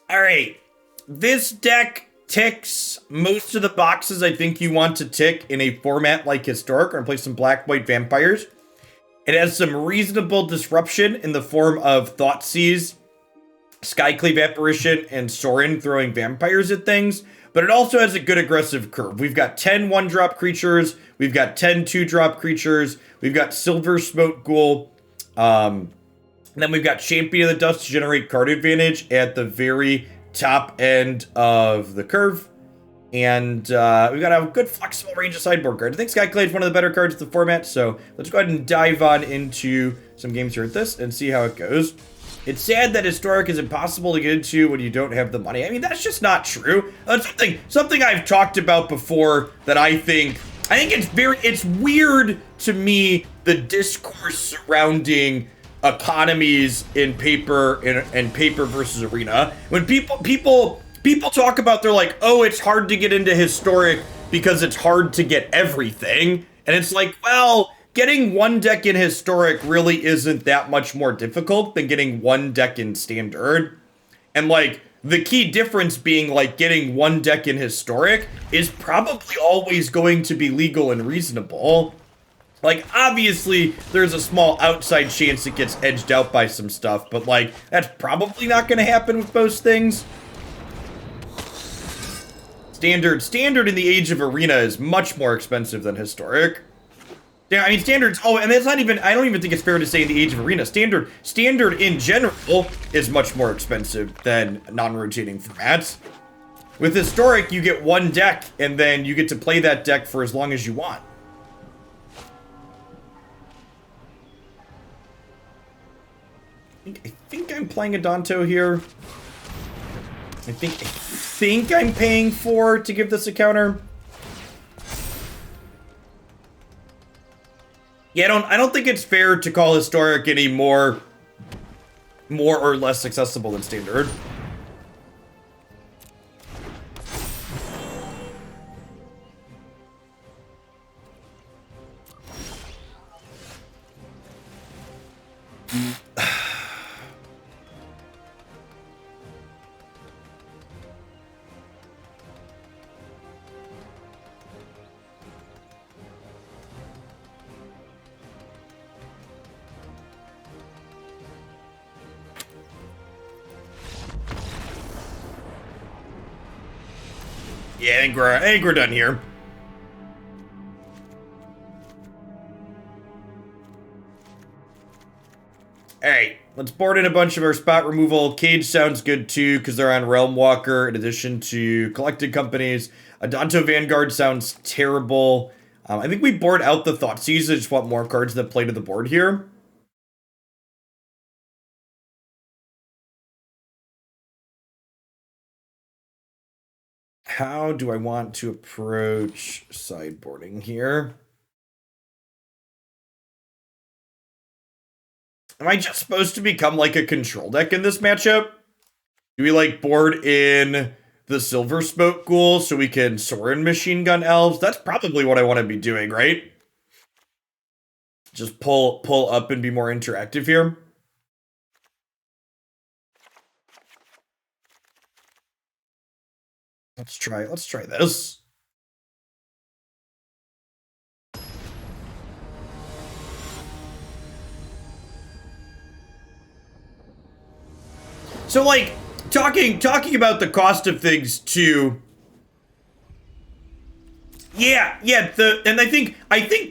All right. This deck ticks most of the boxes I think you want to tick in a format like Historic. We're going to play some black-white vampires. It has some reasonable disruption in the form of Thoughtseize, Skyclave Apparition, and Sorin throwing vampires at things. But it also has a good aggressive curve. We've got 10 1-drop creatures. We've got 10 2-drop creatures. We've got Silversmote Ghoul. Then we've got Champion of the Dusk to generate card advantage at the very top end of the curve. And we've got a good flexible range of sideboard cards. I think Skyclave is one of the better cards of the format. So let's go ahead and dive on into some games here with this and see how it goes. It's sad that Historic is impossible to get into when you don't have the money. I mean, that's just not true. That's something I've talked about before that I think it's weird to me, the discourse surrounding economies in paper and paper versus arena. When people talk about, they're like, oh, it's hard to get into Historic because it's hard to get everything. And it's like, well, getting one deck in Historic really isn't that much more difficult than getting one deck in Standard. And like, the key difference being like getting one deck in Historic is probably always going to be legal and reasonable. Like, obviously, there's a small outside chance it gets edged out by some stuff, but like, that's probably not going to happen with most things. Standard in the age of Arena is much more expensive than Historic. Yeah, I mean, Standard's, oh, and that's not even, I don't even think it's fair to say in the age of Arena. Standard in general is much more expensive than non-rotating formats. With Historic, you get one deck, and then you get to play that deck for as long as you want. I think I'm playing Adanto here. I think I'm paying 4 to give this a counter. Yeah, I don't think it's fair to call Historic any more or less accessible than Standard. Yeah, I think we're done here. Alright, let's board in a bunch of our spot removal. Cage sounds good too, because they're on Realm Walker, in addition to collected companies. Adanto Vanguard sounds terrible. I think we board out the Thoughtseize. I just want more cards that play to the board here. How do I want to approach sideboarding here? Am I just supposed to become like a control deck in this matchup? Do we like board in the Silversmote Ghoul so we can Sorin machine gun elves? That's probably what I want to be doing, right? Just pull up and be more interactive here. Let's try this. So like talking about the cost of things too. Yeah, and I think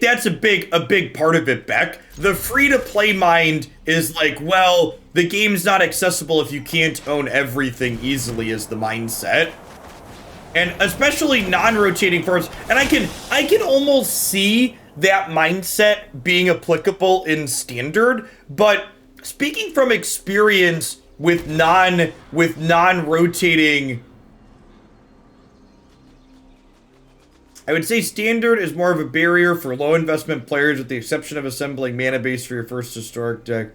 that's a big part of it, Beck. The free-to-play mind is like, well, the game's not accessible if you can't own everything easily is the mindset. And especially non-rotating forms. And I can almost see that mindset being applicable in Standard, but speaking from experience with non-rotating, I would say Standard is more of a barrier for low investment players, with the exception of assembling mana base for your first Historic deck.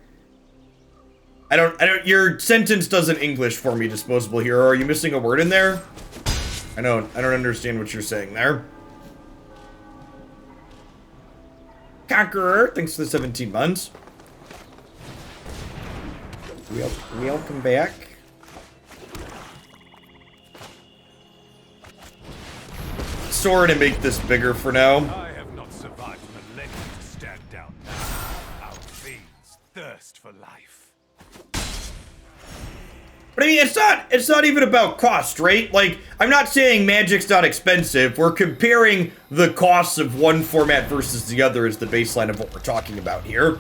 I don't, your sentence doesn't English for me, Disposable Hero. Are you missing a word in there? I don't understand what you're saying there. Conqueror, thanks for the 17 months. Welcome back. Sorin and make this bigger for now. I have not survived millennia to stand down now. Our fiends thirst for life. But I mean, it's not even about cost, right? Like, I'm not saying Magic's not expensive. We're comparing the costs of one format versus the other as the baseline of what we're talking about here.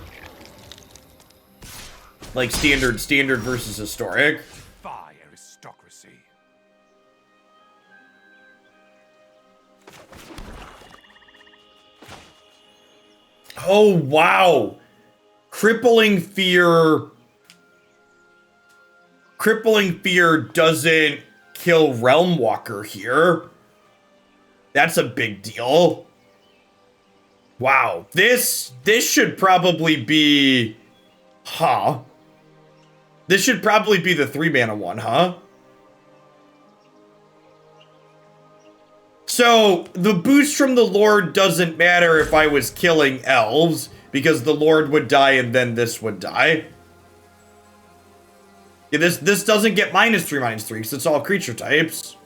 Like standard versus historic. Defy aristocracy. Oh, wow. Crippling Fear doesn't kill Realm Walker here. That's a big deal. Wow. This should probably be... Huh. This should probably be the 3-mana one, huh? So, the boost from the Lord doesn't matter if I was killing elves, because the Lord would die and then this would die. Yeah, this doesn't get -3/-3, because it's all creature types.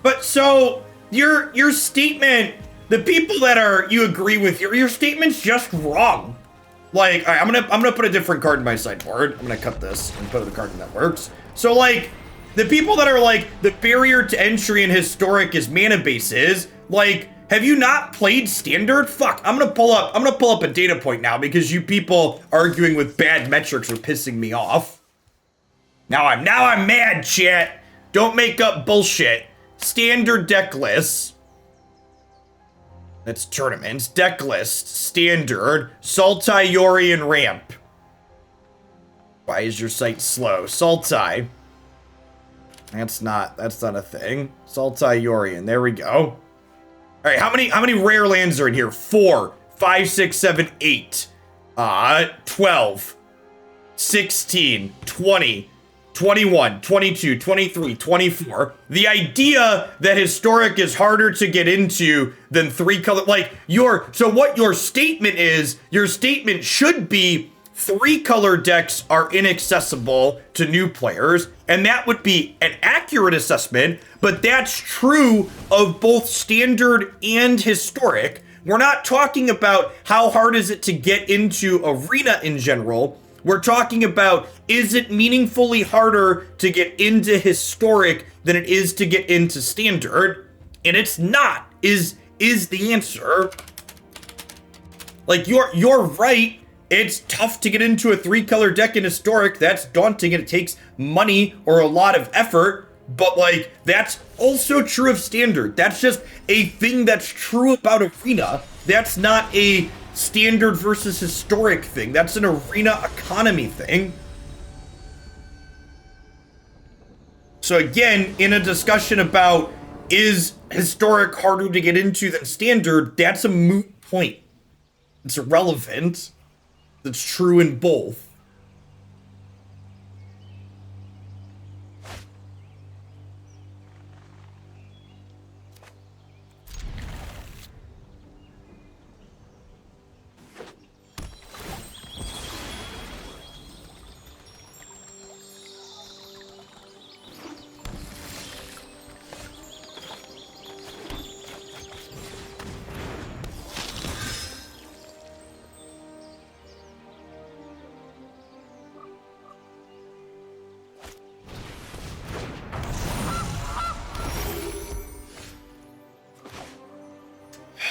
But so, your statement, the people that you agree with, your statement's just wrong. Like, all right, I'm gonna put a different card in my sideboard. I'm gonna cut this and put the card in that works. So, like, the people that are like, the barrier to entry in historic is mana bases, like, have you not played standard? Fuck, I'm gonna pull up a data point now because you people arguing with bad metrics are pissing me off. Now I'm mad, chat. Don't make up bullshit. Standard deck lists. That's tournaments. Deck list. Standard. Sultai, Yori, and Ramp. Why is your site slow? Sultai. That's not a thing. Sultai, Yori, and there we go. Alright, how many rare lands are in here? 4, 5, 6, 7, 8. 12. 16. 20. 21, 22, 23, 24. The idea that historic is harder to get into than 3-color, like, so what your statement is, your statement should be 3-color decks are inaccessible to new players, and that would be an accurate assessment, but that's true of both standard and historic. We're not talking about how hard is it to get into Arena in general. We're talking about, is it meaningfully harder to get into historic than it is to get into standard? And it's not, is the answer. Like, you're right. It's tough to get into a 3-color deck in historic. That's daunting and it takes money or a lot of effort. But, like, that's also true of standard. That's just a thing that's true about Arena. That's not a standard versus historic thing. That's an arena economy thing. So again, in a discussion about is historic harder to get into than standard, that's a moot point. It's irrelevant. It's true in both.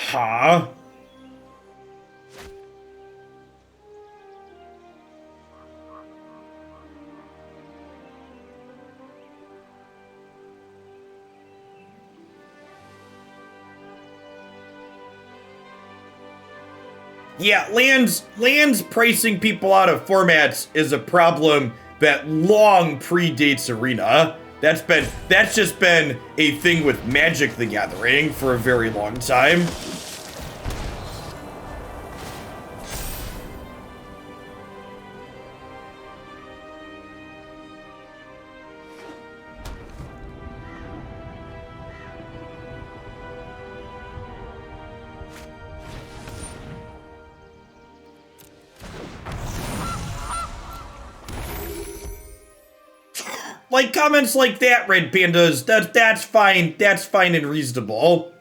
Huh? Yeah, lands pricing people out of formats is a problem that long predates Arena. That's just been a thing with Magic the Gathering for a very long time. like comments like that, Red Pandas, that's fine. That's fine and reasonable.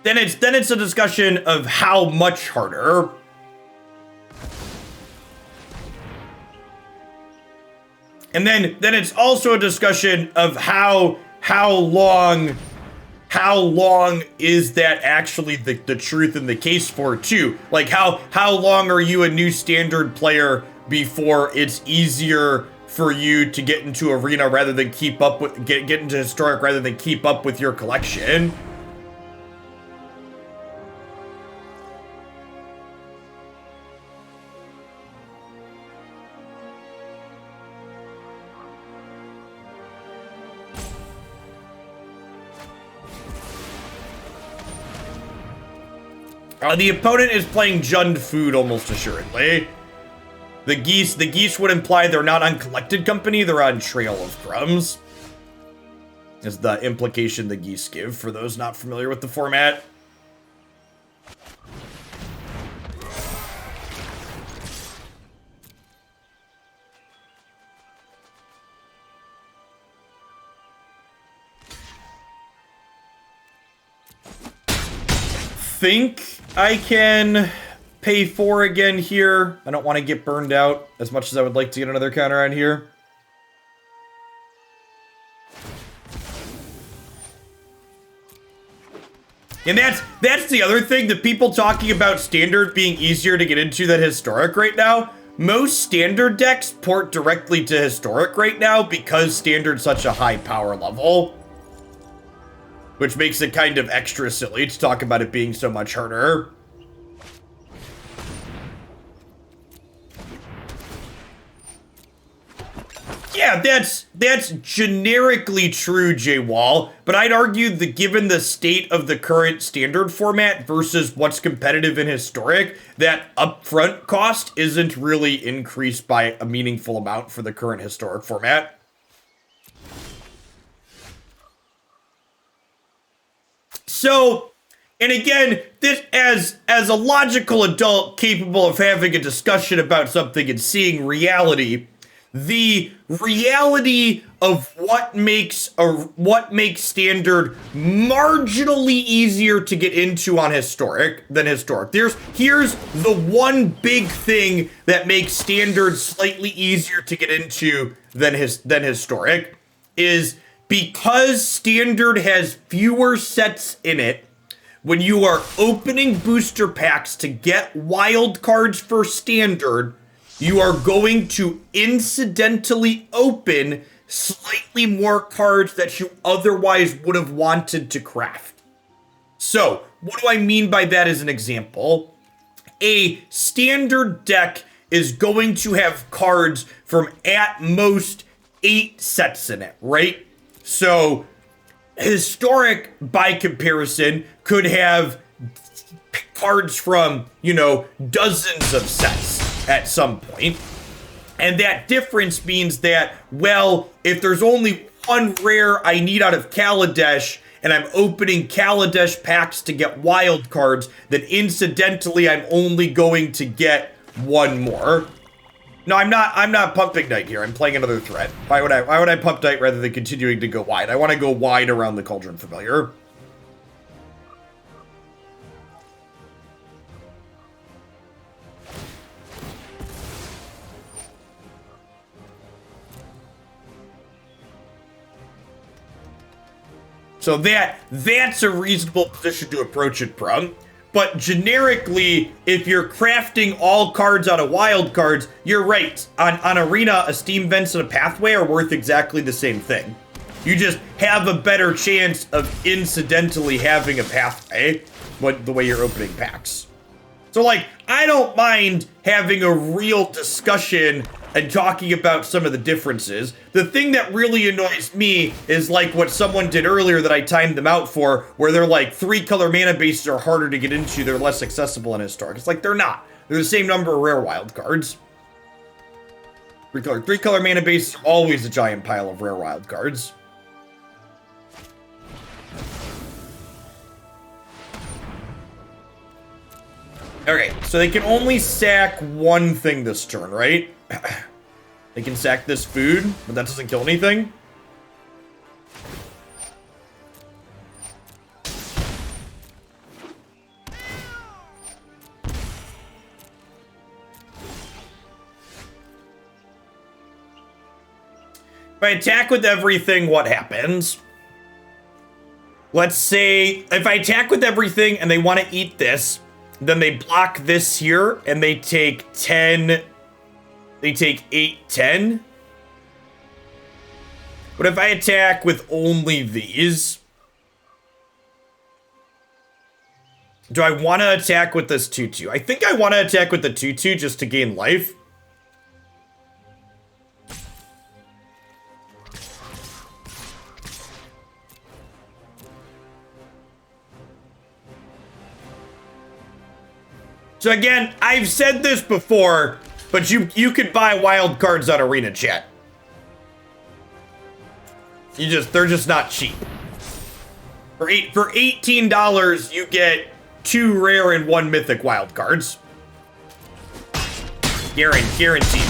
Then it's a discussion of how much harder. And then it's also a discussion of how long is that actually the truth in the case for too? Like how long are you a new standard player before it's easier for you to get into arena rather than keep up with get into historic rather than keep up with your collection? The opponent is playing Jund Food almost assuredly. The geese would imply they're not on Collected Company, they're on Trail of Crumbs. Is the implication the geese give for those not familiar with the format. Think I can pay 4 again here. I don't want to get burned out as much as I would like to get another counter on here. And that's the other thing, the people talking about standard being easier to get into than historic right now. Most standard decks port directly to historic right now because standard's such a high power level. Which makes it kind of extra silly to talk about it being so much harder. Yeah, that's generically true, J-Wall, but I'd argue that given the state of the current standard format versus what's competitive in historic, that upfront cost isn't really increased by a meaningful amount for the current historic format. So, and again, this as a logical adult capable of having a discussion about something and seeing reality, the reality of what makes standard marginally easier to get into on historic than historic. Here's the one big thing that makes standard slightly easier to get into than historic is because standard has fewer sets in it. When you are opening booster packs to get wild cards for standard, you are going to incidentally open slightly more cards that you otherwise would have wanted to craft. So, what do I mean by that as an example? A standard deck is going to have cards from at most 8 sets in it, right? So, historic, by comparison, could have cards from, dozens of sets at some point. And that difference means that, well, if there's only one rare I need out of Kaladesh, and I'm opening Kaladesh packs to get wild cards, then incidentally I'm only going to get one more. No, I'm not pumping Knight here. I'm playing another threat. Why would I pump Knight rather than continuing to go wide? I want to go wide around the Cauldron Familiar. So that's a reasonable position to approach it from. But generically, if you're crafting all cards out of wild cards, you're right. On Arena, a Steam Vents and a Pathway are worth exactly the same thing. You just have a better chance of incidentally having a Pathway the way you're opening packs. So, I don't mind having a real discussion and talking about some of the differences. The thing that really annoys me is what someone did earlier that I timed them out for, where they're 3-color mana bases are harder to get into, they're less accessible in historic. It's they're not. They're the same number of rare wild cards. 3-color mana base is always a giant pile of rare wild cards. Okay, so they can only sack one thing this turn, right? They can sack this food, but that doesn't kill anything. If I attack with everything, what happens? Let's say if I attack with everything and they want to eat this, then they block this here and they take 10. They take 8, 10. But if I attack with only these, do I want to attack with this 2/2? I think I want to attack with the 2/2 just to gain life. So again, I've said this before, but you could buy wild cards on Arena Chat. They're just not cheap. For $18, you get 2 rare and 1 mythic wild cards. Guaranteed.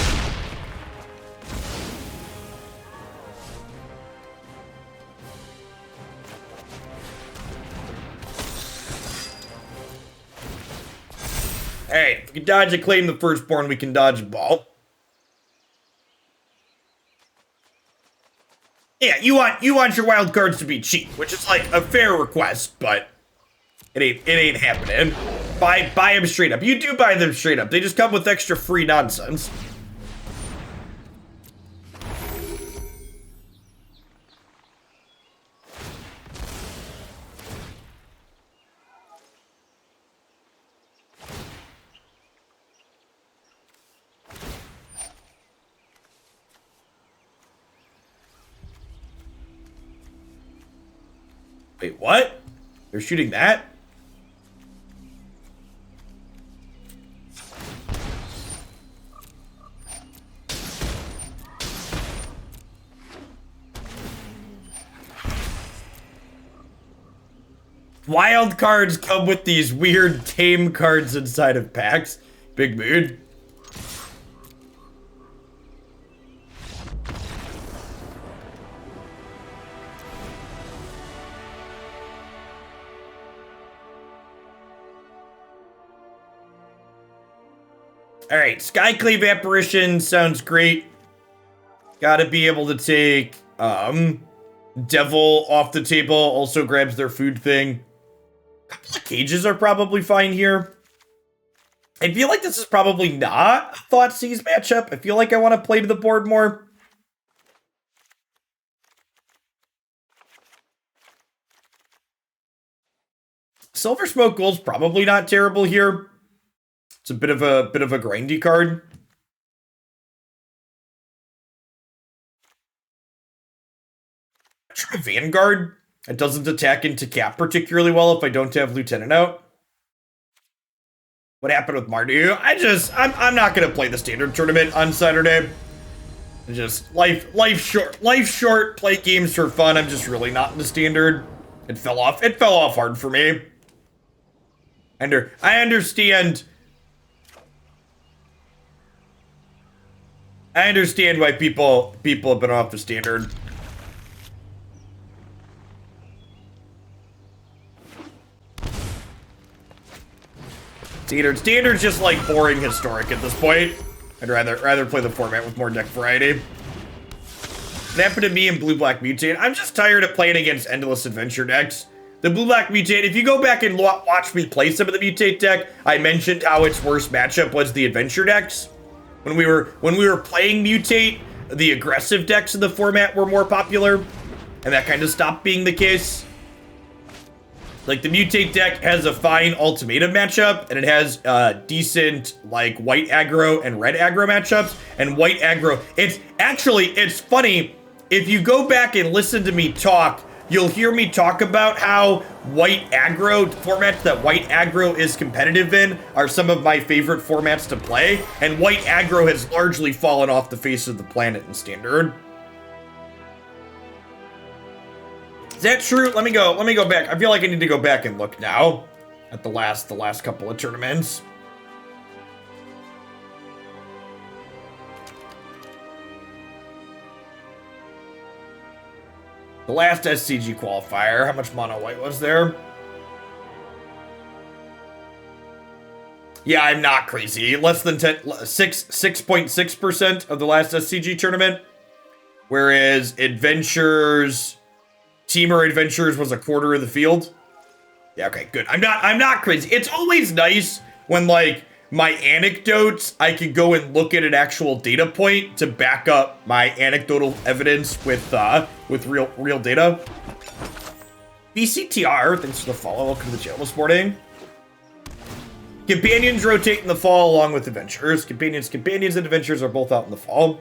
Alright, if we can dodge a Claim the Firstborn, we can dodge a ball. Yeah, you want your wild cards to be cheap, which is like a fair request, but it ain't happening. Buy them straight up. You do buy them straight up. They just come with extra free nonsense. Wait, what? They're shooting that? Wild cards come with these weird tame cards inside of packs. Big mood. Alright, Skyclave Apparition sounds great. Gotta be able to take Devil off the table, also grabs their food thing. A couple of cages are probably fine here. I feel like this is probably not a Thoughtseize matchup. I feel like I want to play to the board more. Silversmote Ghoul's probably not terrible here. It's a bit of a grindy card. Try Vanguard. It doesn't attack into cap particularly well if I don't have Lieutenant out. What happened with Mardu? I'm not gonna play the standard tournament on Saturday. Just life short. Play games for fun. I'm just really not in the standard. It fell off hard for me. I understand. I understand why people have been off the standard. Standard's just like boring historic at this point. I'd rather play the format with more deck variety. It happened to me in Blue-Black Mutate. I'm just tired of playing against endless adventure decks. The Blue-Black Mutate, if you go back and watch me play some of the Mutate deck, I mentioned how its worst matchup was the adventure decks. When we were playing Mutate, the aggressive decks in the format were more popular, and that kind of stopped being the case. Like, the Mutate deck has a fine ultimatum matchup, and it has decent, like, white aggro and red aggro matchups, and white aggro, it's funny, if you go back and listen to me talk, you'll hear me talk about how white aggro formats that white aggro is competitive in are some of my favorite formats to play, and white aggro has largely fallen off the face of the planet in standard. Is that true? Let me go back. I feel like I need to go back and look now at the last couple of tournaments. The last SCG qualifier, how much mono white was there? Yeah, I'm not crazy. Less than 6.6% of the last SCG tournament. Whereas Adventures, Teamer Adventures was a quarter of the field. Yeah, okay, good. I'm not crazy. It's always nice when, like, my anecdotes, I can go and look at an actual data point to back up my anecdotal evidence with real data. BCTR, thanks for the follow. Welcome to the channel this morning. Companions rotate in the fall along with adventures. Companions and adventures are both out in the fall.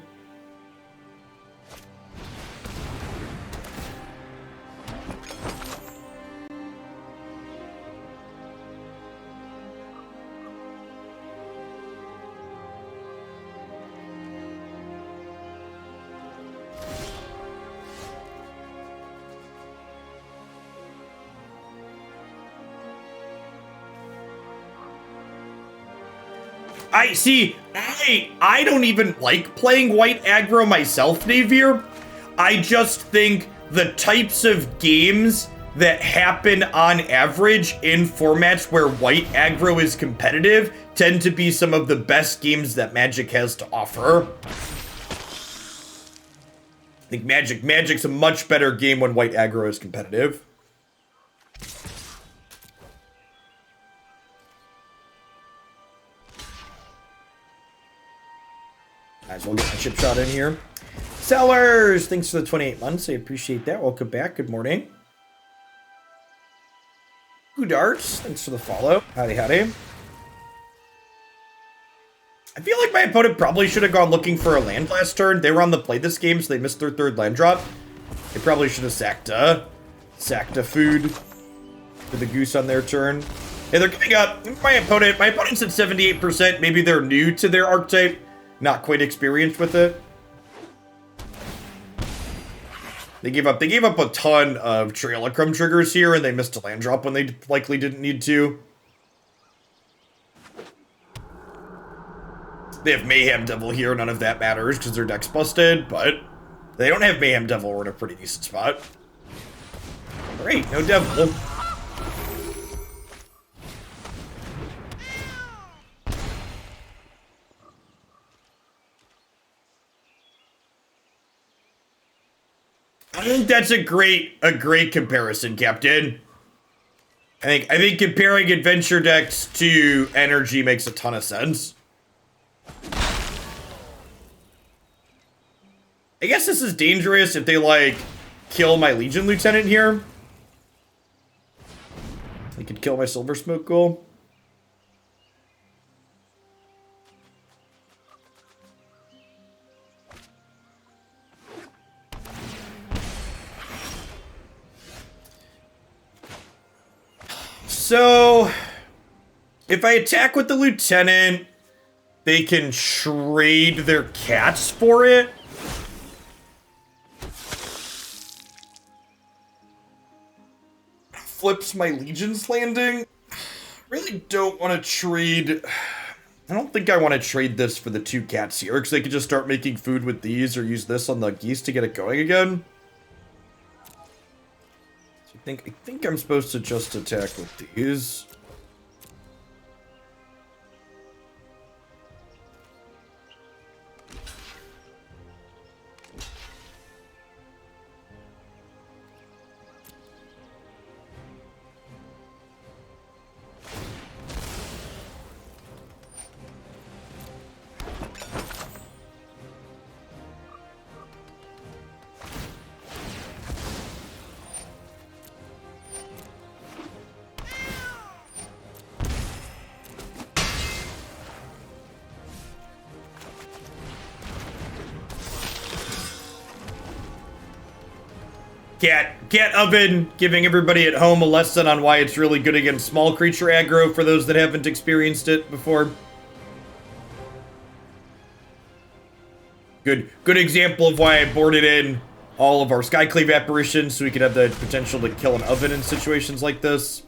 I don't even like playing white aggro myself, Navier. I just think the types of games that happen on average in formats where white aggro is competitive tend to be some of the best games that Magic has to offer. I think Magic's a much better game when white aggro is competitive. Might as well get my chip shot in here. Sellers, thanks for the 28 months. I appreciate that. Welcome back. Good morning. Darts, thanks for the follow. Howdy, howdy. I feel like my opponent probably should have gone looking for a land last turn. They were on the play this game, so they missed their third land drop. They probably should have sacked a food for the goose on their turn. Hey, they're giving up. My opponent's at 78%. Maybe they're new to their archetype. Not quite experienced with it. They gave up a ton of Trailacrum triggers here, and they missed a land drop when they likely didn't need to. They have Mayhem Devil here, none of that matters because their deck's busted, but they don't have Mayhem Devil, we're in a pretty decent spot. Great, no Devil. I think that's a great comparison, Captain. I think comparing adventure decks to energy makes a ton of sense. I guess this is dangerous if they, like, kill my Legion Lieutenant here. They could kill my Silversmote Ghoul. So, if I attack with the Lieutenant, they can trade their cats for it. Flips my Legion's Landing. Really don't want to trade. I don't think I want to trade this for the 2 cats here, because they could just start making food with these or use this on the geese to get it going again. I think I'm supposed to just attack with these. Cat Oven, giving everybody at home a lesson on why it's really good against small creature aggro for those that haven't experienced it before. Good example of why I boarded in all of our Skyclave Apparitions so we could have the potential to kill an oven in situations like this.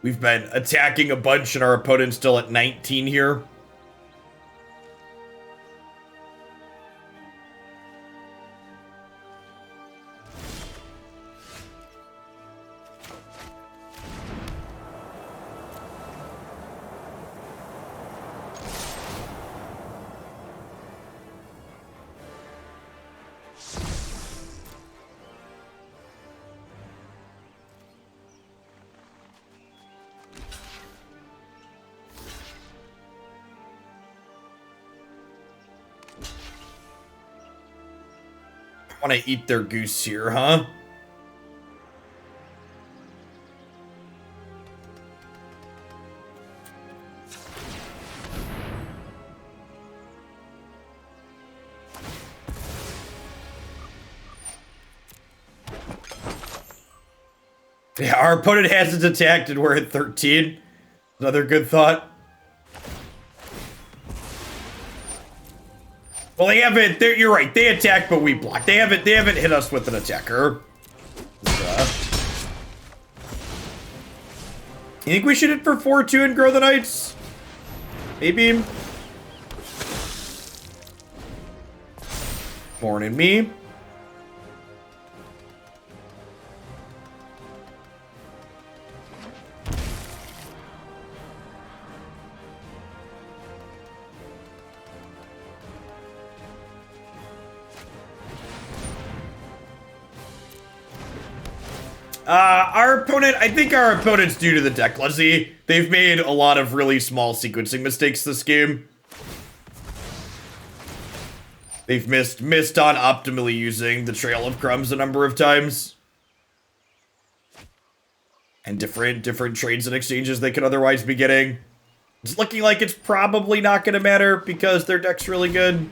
We've been attacking a bunch and our opponent's still at 19 here. Want to eat their goose here, huh? Yeah, our opponent hasn't attacked and we're at 13. Another good thought. Well, they haven't. You're right. They attack, but we block. They haven't hit us with an attacker. You think we should hit for 4-2 and grow the knights? Maybe. Morning, me. Our opponent, I think our opponent's due to the deck lazy. They've made a lot of really small sequencing mistakes this game. They've missed on optimally using the Trail of Crumbs a number of times. And different trades and exchanges they could otherwise be getting. It's looking like it's probably not going to matter because their deck's really good.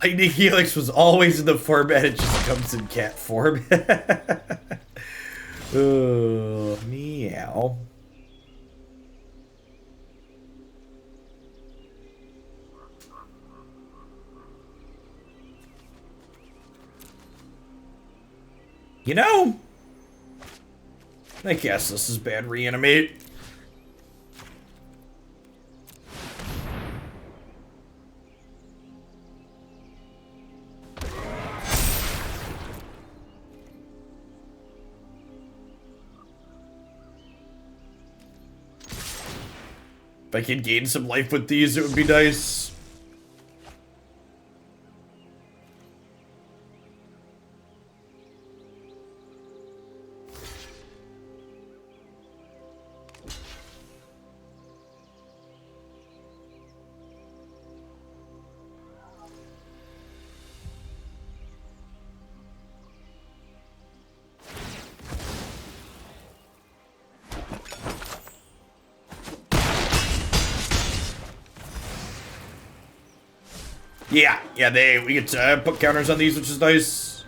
Lightning Helix was always in the format, it just comes in cat form. Oh, meow. You know, I guess this is bad reanimate. If I could gain some life with these, it would be nice. Yeah, we get to put counters on these, which is nice.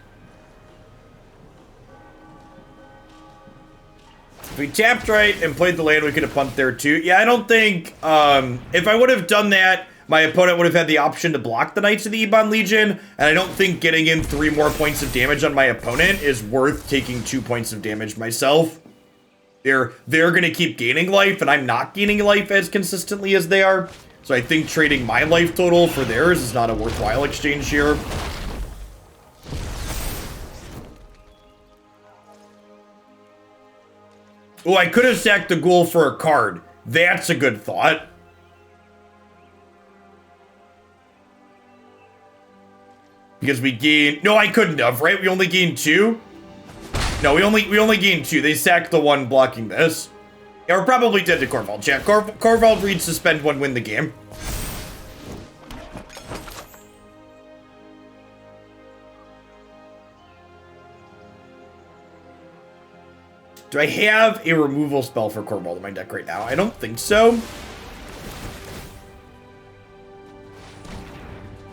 If we tapped right and played the land, we could have pumped there too. Yeah, I don't think, if I would have done that, my opponent would have had the option to block the Knights of the Ebon Legion, and I don't think getting in 3 more points of damage on my opponent is worth taking 2 points of damage myself. They're gonna keep gaining life, and I'm not gaining life as consistently as they are. So I think trading my life total for theirs is not a worthwhile exchange here. Oh, I could have sacked the ghoul for a card. That's a good thought. Because we gain... No, I couldn't have, right? We only gained 2? No, we only gained 2. They sacked the one blocking this. Yeah, we're probably dead to Corvald. Chat. Corvald reads suspend 1, win the game. Do I have a removal spell for Corvold in my deck right now? I don't think so.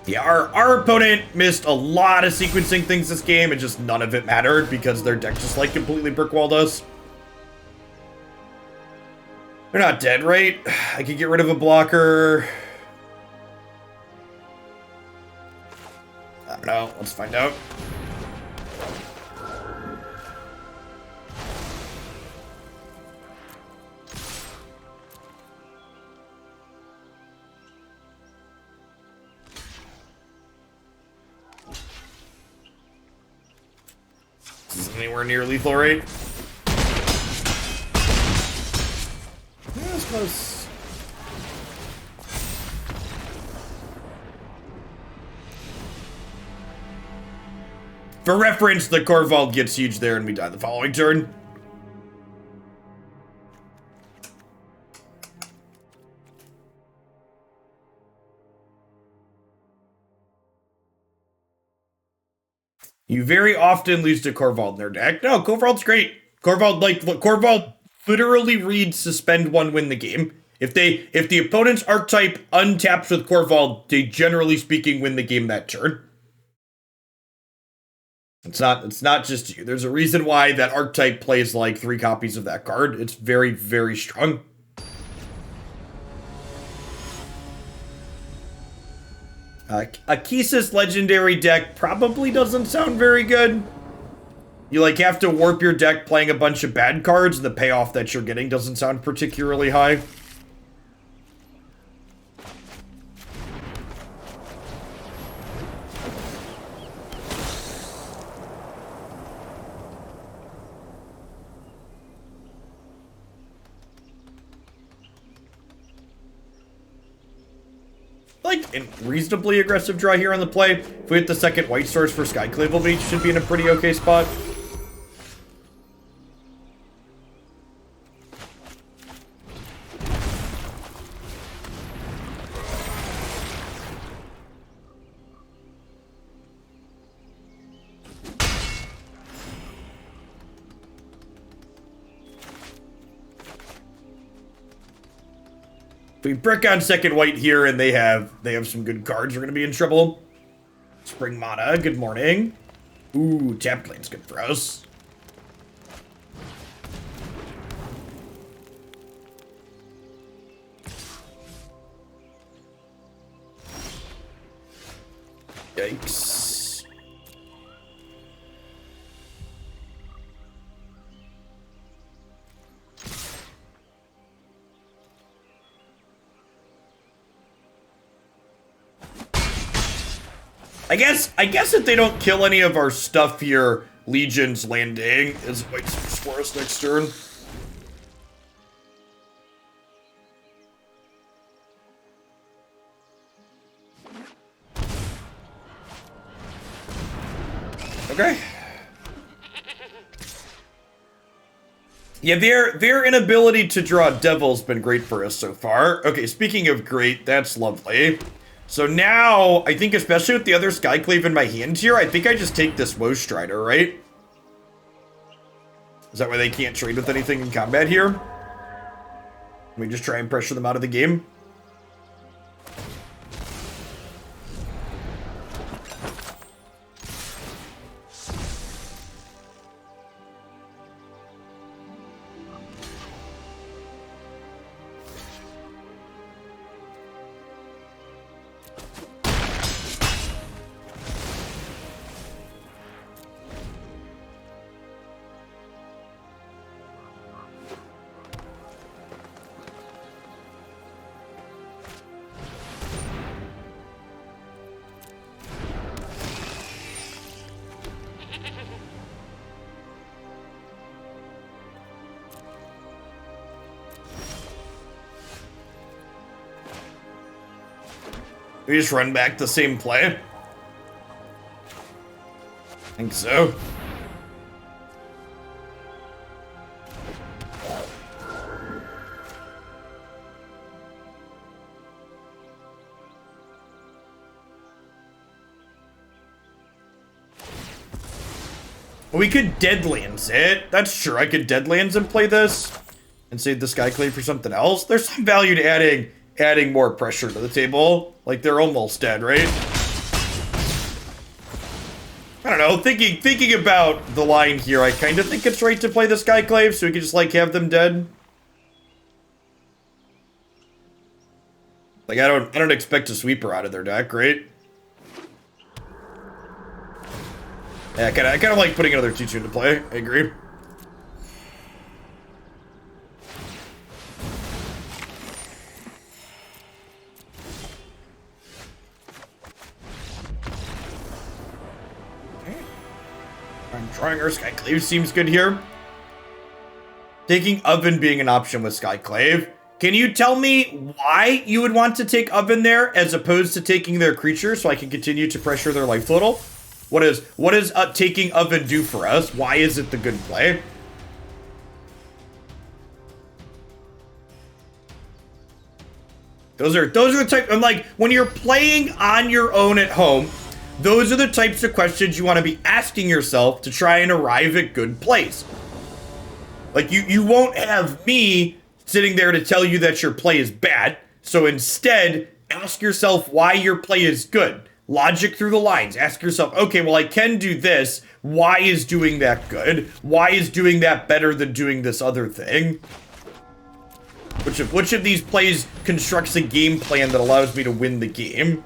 Yeah, our opponent missed a lot of sequencing things this game, and just none of it mattered because their deck just like completely brickwalled us. They're not dead, right? I could get rid of a blocker. I don't know. Let's find out. This isn't anywhere near lethal, right? Yeah, that's close. For reference, the Corvold gets huge there and we die the following turn. You very often lose to Corvold in their deck. No, Corvold's great. Corvold literally reads suspend one, win the game. If the opponent's archetype untaps with Corvold, they generally speaking win the game that turn. It's not just you. There's a reason why that archetype plays like 3 copies of that card. It's very, very strong. A Kisa's legendary deck probably doesn't sound very good. You like have to warp your deck playing a bunch of bad cards, and the payoff that you're getting doesn't sound particularly high. Like, a reasonably aggressive draw here on the play. If we hit the second white source for Skyclave Apparition, should be in a pretty okay spot. We brick on second white here, and they have some good cards. We're gonna be in trouble. Spring Mana, good morning. Ooh, tapped lane's good for us. Yikes. I guess if they don't kill any of our stuff here, Legion's landing is white source for us next turn. Okay. Yeah, their inability to draw Devil's been great for us so far. Okay, speaking of great, that's lovely. So now, I think especially with the other Skyclave in my hand here, I think I just take this Woe Strider, right? Is that why they can't trade with anything in combat here? Let me just try and pressure them out of the game. We just run back the same play? I think so. We could Deadlands it. That's true. I could Deadlands and play this and save the Skyclave for something else. There's some value to adding more pressure to the table. Like, they're almost dead, right? I don't know. Thinking about the line here, I kind of think it's right to play the Skyclave so we can just, like, have them dead. Like, I don't expect a sweeper out of their deck, right? Yeah, I kind of like putting another 2/2 into play. I agree. I'm drawing our Skyclave seems good here. Taking Oven being an option with Skyclave. Can you tell me why you would want to take Oven there as opposed to taking their creature so I can continue to pressure their life total? What does taking Oven do for us? Why is it the good play? Those are the type. I'm like, when you're playing on your own at home, those are the types of questions you want to be asking yourself to try and arrive at good plays. Like, you won't have me sitting there to tell you that your play is bad. So instead, ask yourself why your play is good. Logic through the lines. Ask yourself, okay, well, I can do this. Why is doing that good? Why is doing that better than doing this other thing? Which of these plays constructs a game plan that allows me to win the game?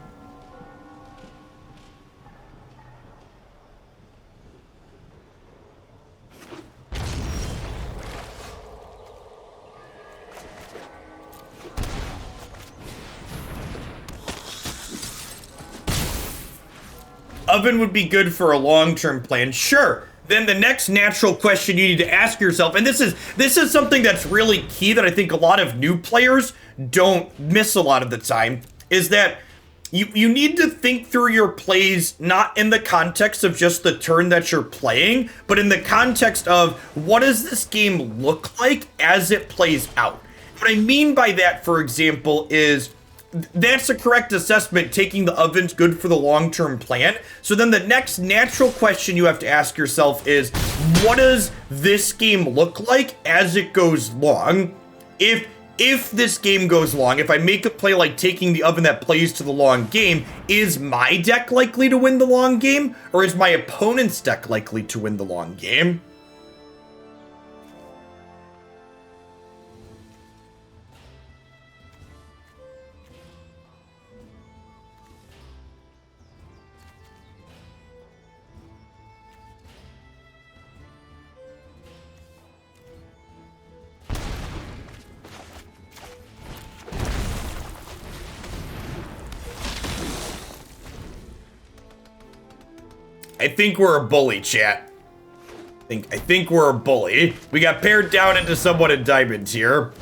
Oven would be good for a long-term plan, sure. Then the next natural question you need to ask yourself, and this is something that's really key that I think a lot of new players don't miss a lot of the time, is that you need to think through your plays not in the context of just the turn that you're playing, but in the context of what does this game look like as it plays out. What I mean by that, for example, is that's a correct assessment. Taking the Oven's good for the long-term plan. So then the next natural question you have to ask yourself is, what does this game look like as it goes long? If this game goes long, if I make a play like taking the Oven that plays to the long game, is my deck likely to win the long game? Or is my opponent's deck likely to win the long game? I think we're a bully, chat. I think we're a bully. We got pared down into someone in diamonds here.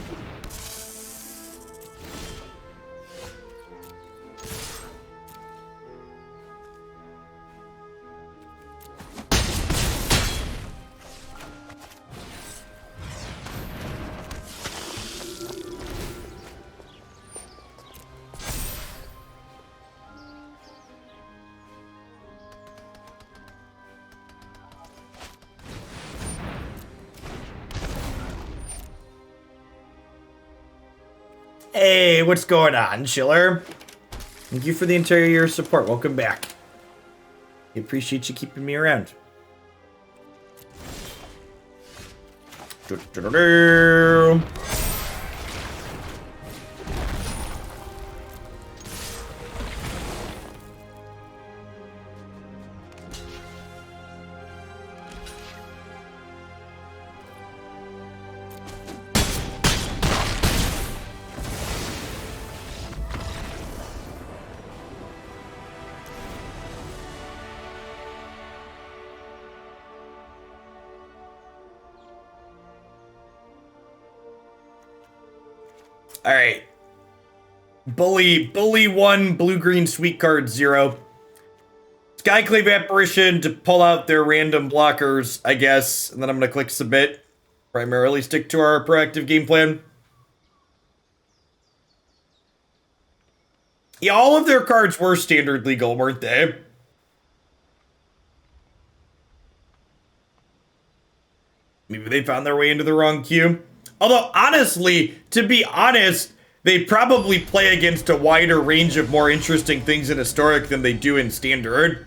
Hey, what's going on, Chiller? Thank you for the entire year of support. Welcome back. I appreciate you keeping me around. All right. Bully 1, blue-green sweet card 0. Skyclave Apparition to pull out their random blockers, I guess. And then I'm going to click submit. Primarily stick to our proactive game plan. Yeah, all of their cards were standard legal, weren't they? maybe they found their way into the wrong queue. Although, honestly, to be honest, they probably play against a wider range of more interesting things in Historic than they do in Standard.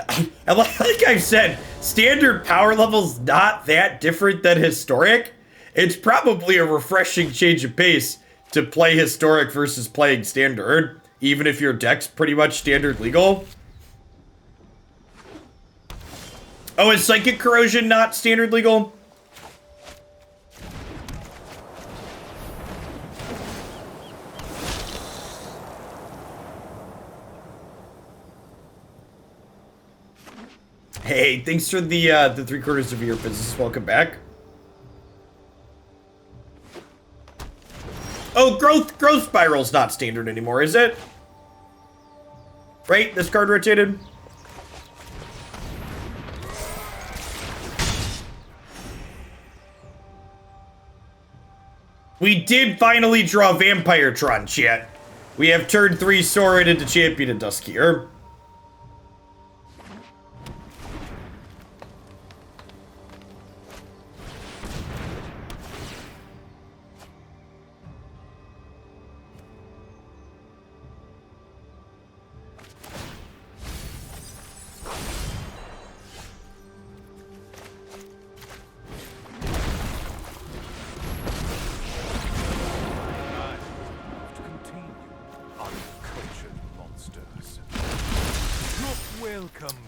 And like I've said, Standard power level's not that different than Historic. It's probably a refreshing change of pace to play Historic versus playing Standard, even if your deck's pretty much Standard legal. Oh, is Psychic Corrosion not Standard legal? Hey, thanks for the 3/4 of your business. Welcome back. Oh, growth spiral's not standard anymore, is it? Right? This card rotated. We did finally draw Vampiretron, chat. We have turn 3 Sorin into Champion of Dusk here.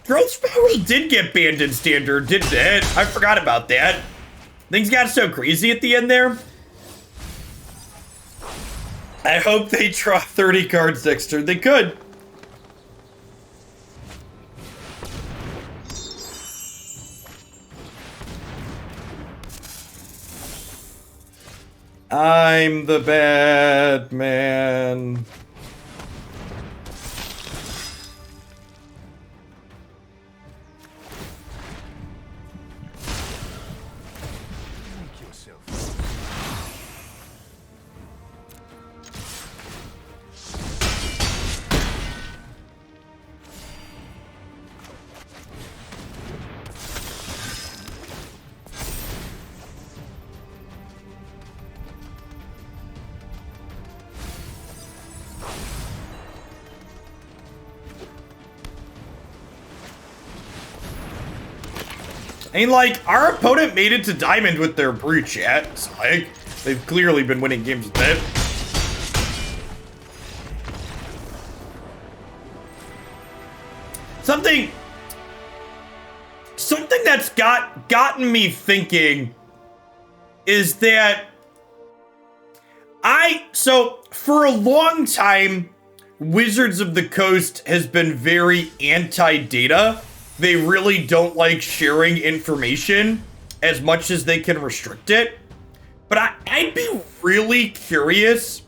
Growth Spiral did get banned in Standard, didn't it? I forgot about that. Things got so crazy at the end there. I hope they draw 30 cards next turn. They could. I'm the bad man. I mean, like, our opponent made it to Diamond with their Brew, chat. So, like, they've clearly been winning games with it. Something that's gotten me thinking is that so for a long time, Wizards of the Coast has been very anti-data. They really don't like sharing information as much as they can restrict it. But I'd be really curious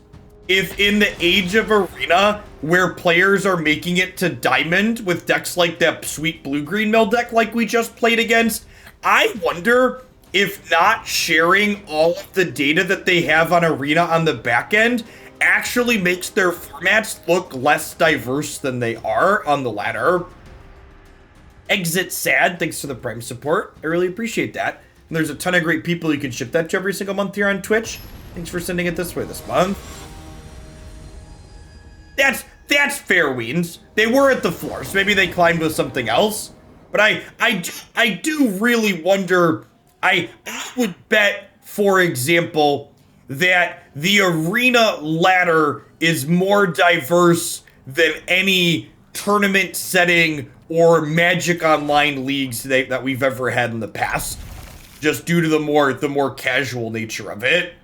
if in the age of Arena, where players are making it to Diamond with decks like that sweet blue-green mill deck like we just played against, I wonder if not sharing all of the data that they have on Arena on the back end actually makes their formats look less diverse than they are on the ladder. Exit Sad, thanks for the Prime support. I really appreciate that. And there's a ton of great people you can ship that to every single month here on Twitch. Thanks for sending it this way this month. That's fair, Weens. They were at the floor, so maybe they climbed with something else. But I do really wonder. I would bet, for example, that the Arena ladder is more diverse than any tournament setting or Magic Online leagues that we've ever had in the past, just due to the more casual nature of it.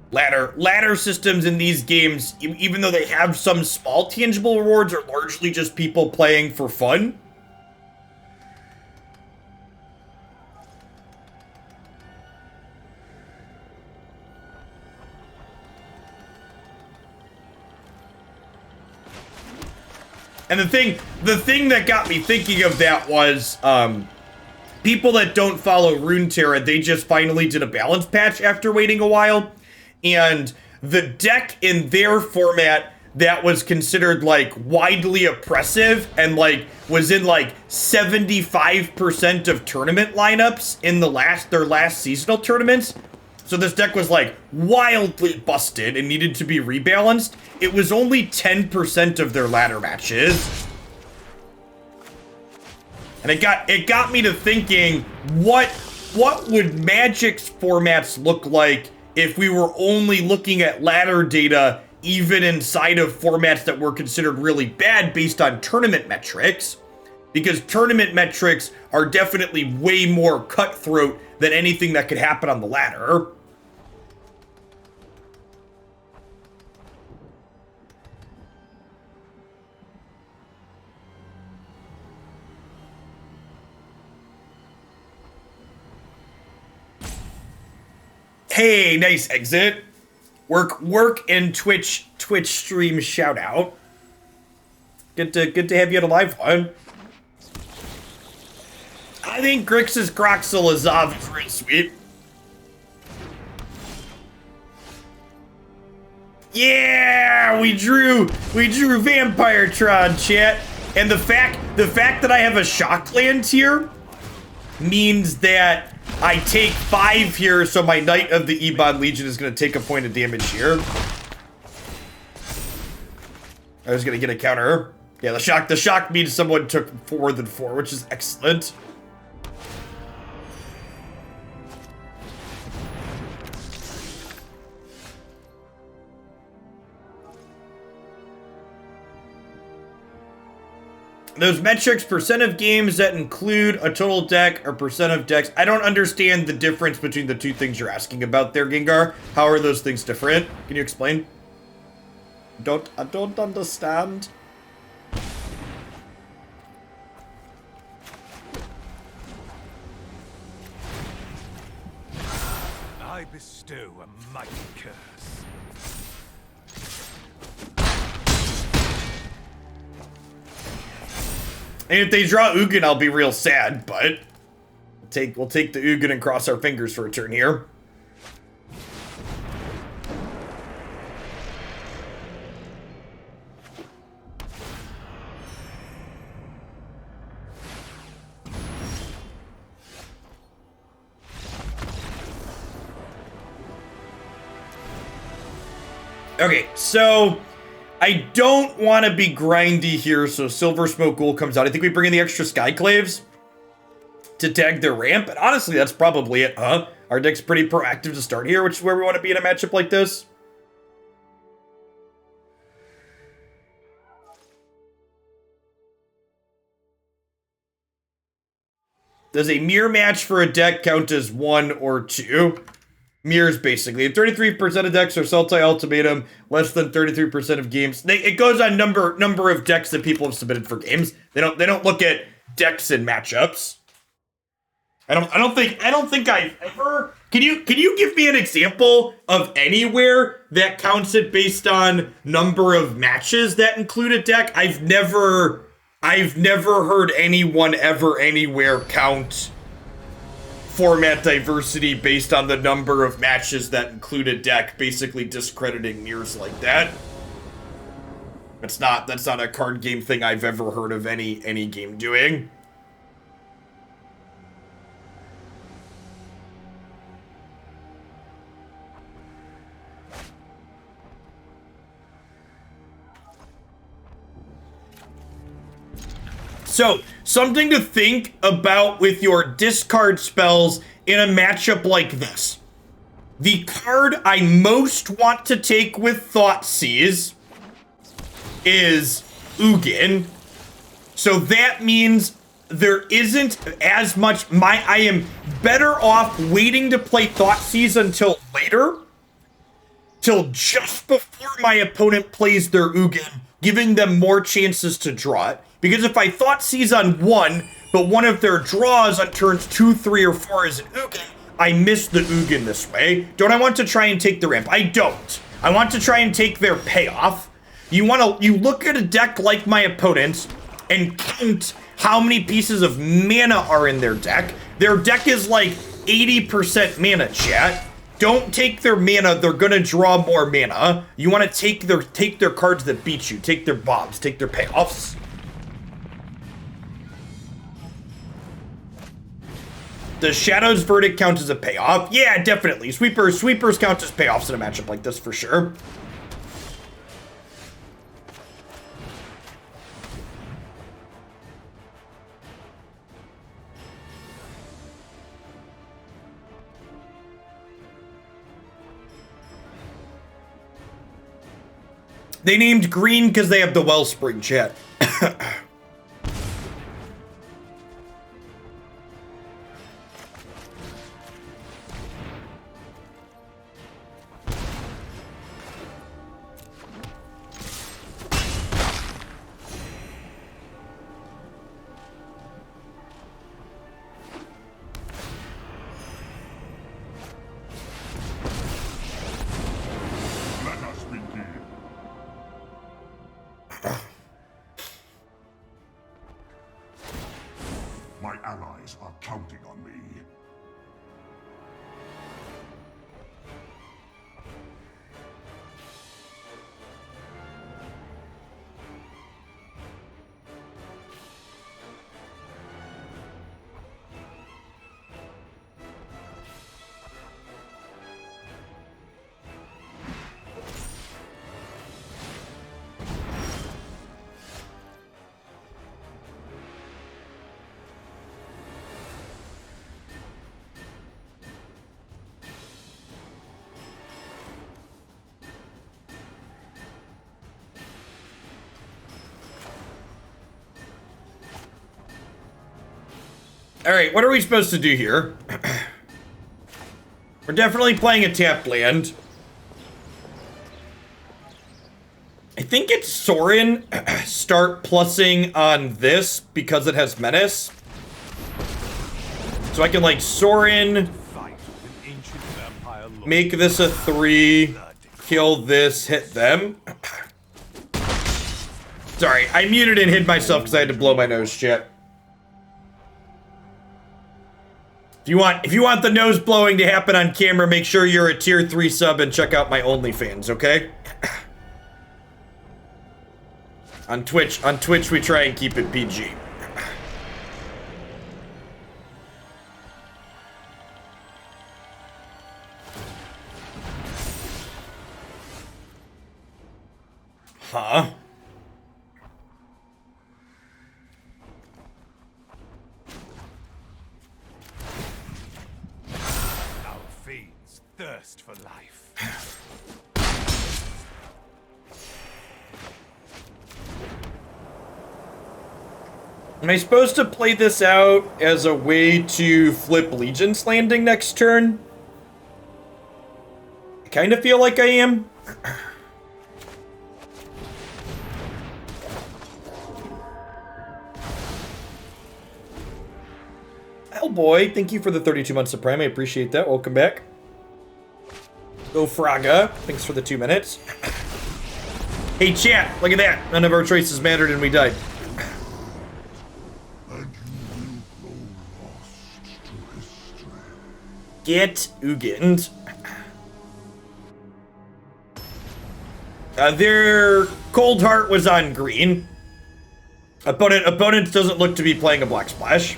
Ladder systems in these games, even though they have some small tangible rewards, are largely just people playing for fun. And the thing that got me thinking of that was, people that don't follow Runeterra, they just finally did a balance patch after waiting a while. And the deck in their format that was considered like widely oppressive and like was in like 75% of tournament lineups in their last seasonal tournaments. So this deck was like wildly busted and needed to be rebalanced. It was only 10% of their ladder matches. And it got me to thinking, what would Magic's formats look like if we were only looking at ladder data even inside of formats that were considered really bad based on tournament metrics? Because tournament metrics are definitely way more cutthroat than anything that could happen on the ladder. Hey, nice exit. Work and Twitch stream shout out. Good to have you at a live one. I think Grixis Groxel Azav is real sweet. Yeah, we drew Vampire Tron, chat. And the fact that I have a shock land here means that I take 5 here, so my Knight of the Ebon Legion is going to take a point of damage here. I was going to get a counter. Yeah, the shock means someone took more than 4, which is excellent. Those metrics, percent of games that include a total deck or percent of decks. I don't understand the difference between the two things you're asking about there, Gengar. How are those things different? Can you explain? I don't understand. I bestow a mighty curse. And if they draw Ugin, I'll be real sad, but we'll take the Ugin and cross our fingers for a turn here. Okay, so I don't want to be grindy here, so Silversmote Ghoul comes out. I think we bring in the extra Skyclaves to tag their ramp, and honestly, that's probably it, huh? Our deck's pretty proactive to start here, which is where we want to be in a matchup like this. Does a mirror match for a deck count as 1 or 2? Mirrors, basically. If 33% of decks are Sultai Ultimatum, less than 33% of games. It goes on number of decks that people have submitted for games. They don't look at decks and matchups. I don't think I've ever. Can you give me an example of anywhere that counts it based on number of matches that include a deck? I've never heard anyone ever anywhere count format diversity based on the number of matches that include a deck, basically discrediting mirrors like that. That's not a card game thing I've ever heard of any game doing. So, something to think about with your discard spells in a matchup like this. The card I most want to take with Thoughtseize is Ugin. So that means there isn't as much. I am better off waiting to play Thoughtseize until later, till just before my opponent plays their Ugin, giving them more chances to draw it. Because if I Thoughtseize on 1, but one of their draws on turns 2, 3, or 4 is an Ugin, I miss the Ugin this way. Don't I want to try and take the ramp? I don't. I want to try and take their payoff. You look at a deck like my opponent's and count how many pieces of mana are in their deck. Their deck is like 80% mana, chat. don't take their mana. They're gonna draw more mana. You want to take their cards that beat you. Take their bobs. Take their payoffs. Does Shadow's Verdict count as a payoff? Yeah, definitely. Sweepers count as payoffs in a matchup like this for sure. They named green because they have the Wellspring, chat. My allies are counting on me. All right, what are we supposed to do here? We're definitely playing a tapped land. I think it's Sorin. Start plussing on this because it has Menace. So I can like Sorin, make this a 3, kill this, hit them. Sorry, I muted and hid myself because I had to blow my nose, chat. If you want the nose blowing to happen on camera, make sure you're a tier 3 sub and check out my OnlyFans, okay? On Twitch we try and keep it PG. Huh? Thirst for life. Am I supposed to play this out as a way to flip Legion's Landing next turn? I kind of feel like I am. Hellboy, thank you for the 32 months of Prime. I appreciate that. Welcome back. Go Fraga, thanks for the 2 minutes. Hey chat, look at that. None of our choices mattered and we died. And you will grow lost to history. Get Ugand. Their Cold Heart was on green. Opponent doesn't look to be playing a Black Splash.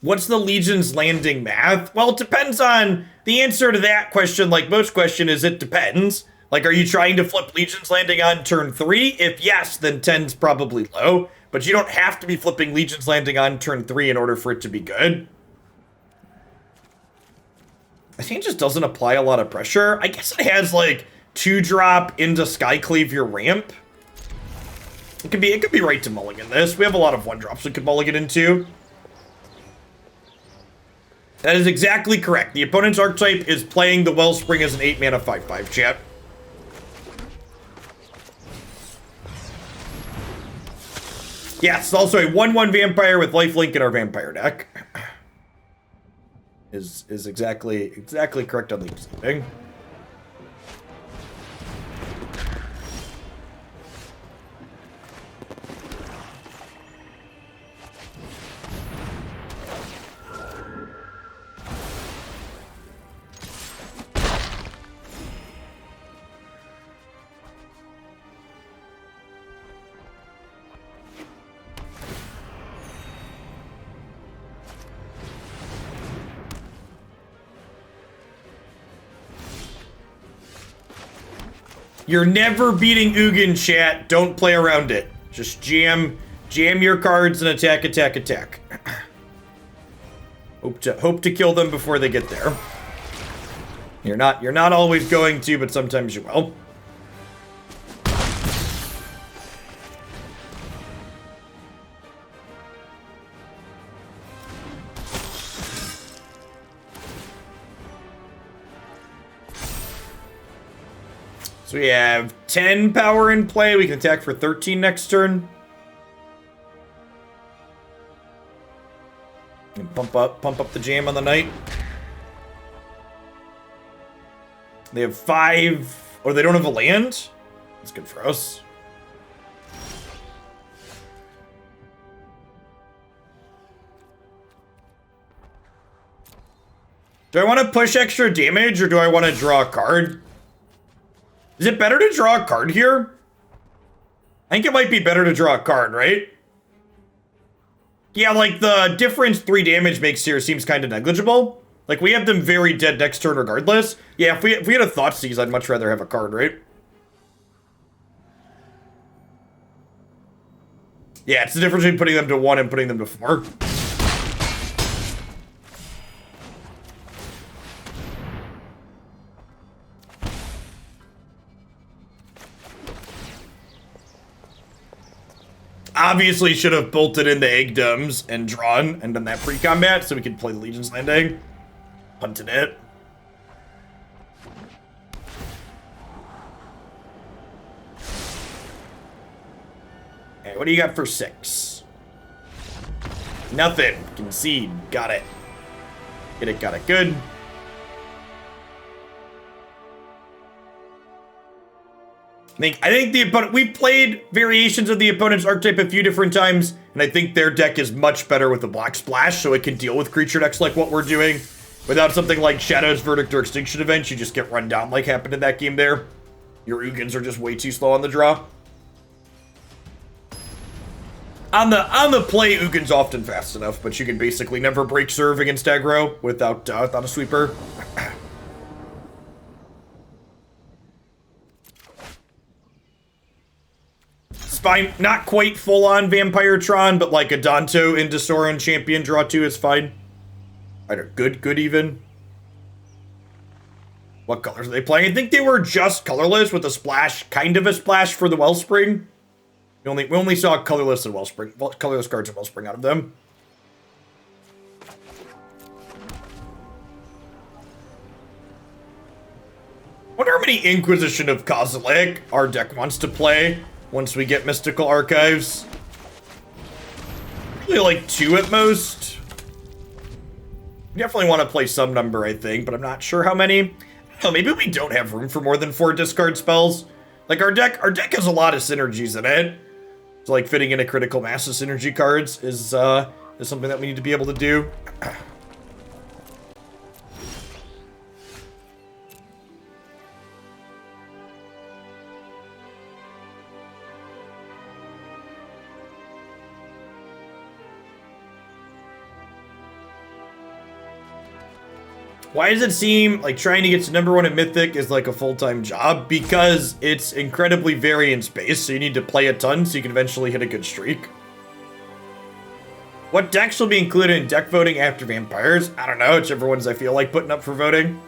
What's the Legion's Landing math? Well, it depends on the answer to that question. Like most question is it depends. Like, are you trying to flip Legion's Landing on turn 3? If yes, then 10's probably low. But you don't have to be flipping Legion's Landing on turn 3 in order for it to be good. I think it just doesn't apply a lot of pressure. I guess it has like 2-drop into Skyclave your ramp. It could be right to mulligan this. We have a lot of 1-drops we could mulligan into. That is exactly correct. The opponent's archetype is playing the Wellspring as an 8-mana 5/5, chat. Yeah, it's also a 1/1 vampire with lifelink in our vampire deck. Is exactly correct on the thing. You're never beating Ugin, chat. Don't play around it. Just jam your cards and attack, attack, attack. Hope to kill them before they get there. You're not always going to, but sometimes you will. So we have 10 power in play. We can attack for 13 next turn. And pump up the jam on the knight. They have 5. Oh, they don't have a land? That's good for us. Do I want to push extra damage or do I want to draw a card? Is it better to draw a card here? I think it might be better to draw a card, right? Yeah, like the difference 3 damage makes here seems kind of negligible. Like we have them very dead next turn regardless. Yeah, if we had a Thoughtseize, I'd much rather have a card, right? Yeah, it's the difference between putting them to 1 and putting them to 4. Obviously should have bolted in the Agadeems and drawn and done that pre-combat so we could play the Legion's Landing. Punted it. Hey, what do you got for 6? Nothing. Concede. Got it. Get it, got it. Good. I think the opponent, we played variations of the opponent's archetype a few different times, and I think their deck is much better with the Black Splash, so it can deal with creature decks like what we're doing. Without something like Shadow's Verdict or Extinction Event, you just get run down like happened in that game there. Your Ugins are just way too slow on the draw. On the play, Ugin's often fast enough, but you can basically never break serve against aggro without a sweeper. Fine, not quite full-on Vampire-tron, but like Adanto into Sorin Champion draw 2 is fine. Either good even. What colors are they playing? I think they were just colorless with a splash, kind of a splash for the Wellspring. We only saw colorless and Wellspring, colorless cards and Wellspring out of them. Wonder how many Inquisition of Kozilek our deck wants to play. Once we get Mystical Archives. Probably like 2 at most. We definitely want to play some number, I think, but I'm not sure how many. I don't know, maybe we don't have room for more than 4 discard spells. Like our deck has a lot of synergies in it. So like fitting in a critical mass of synergy cards is something that we need to be able to do. Why does it seem like trying to get to #1 in Mythic is like a full-time job? Because it's incredibly variance-based, so you need to play a ton so you can eventually hit a good streak. What decks will be included in deck voting after Vampires? I don't know, whichever ones I feel like putting up for voting.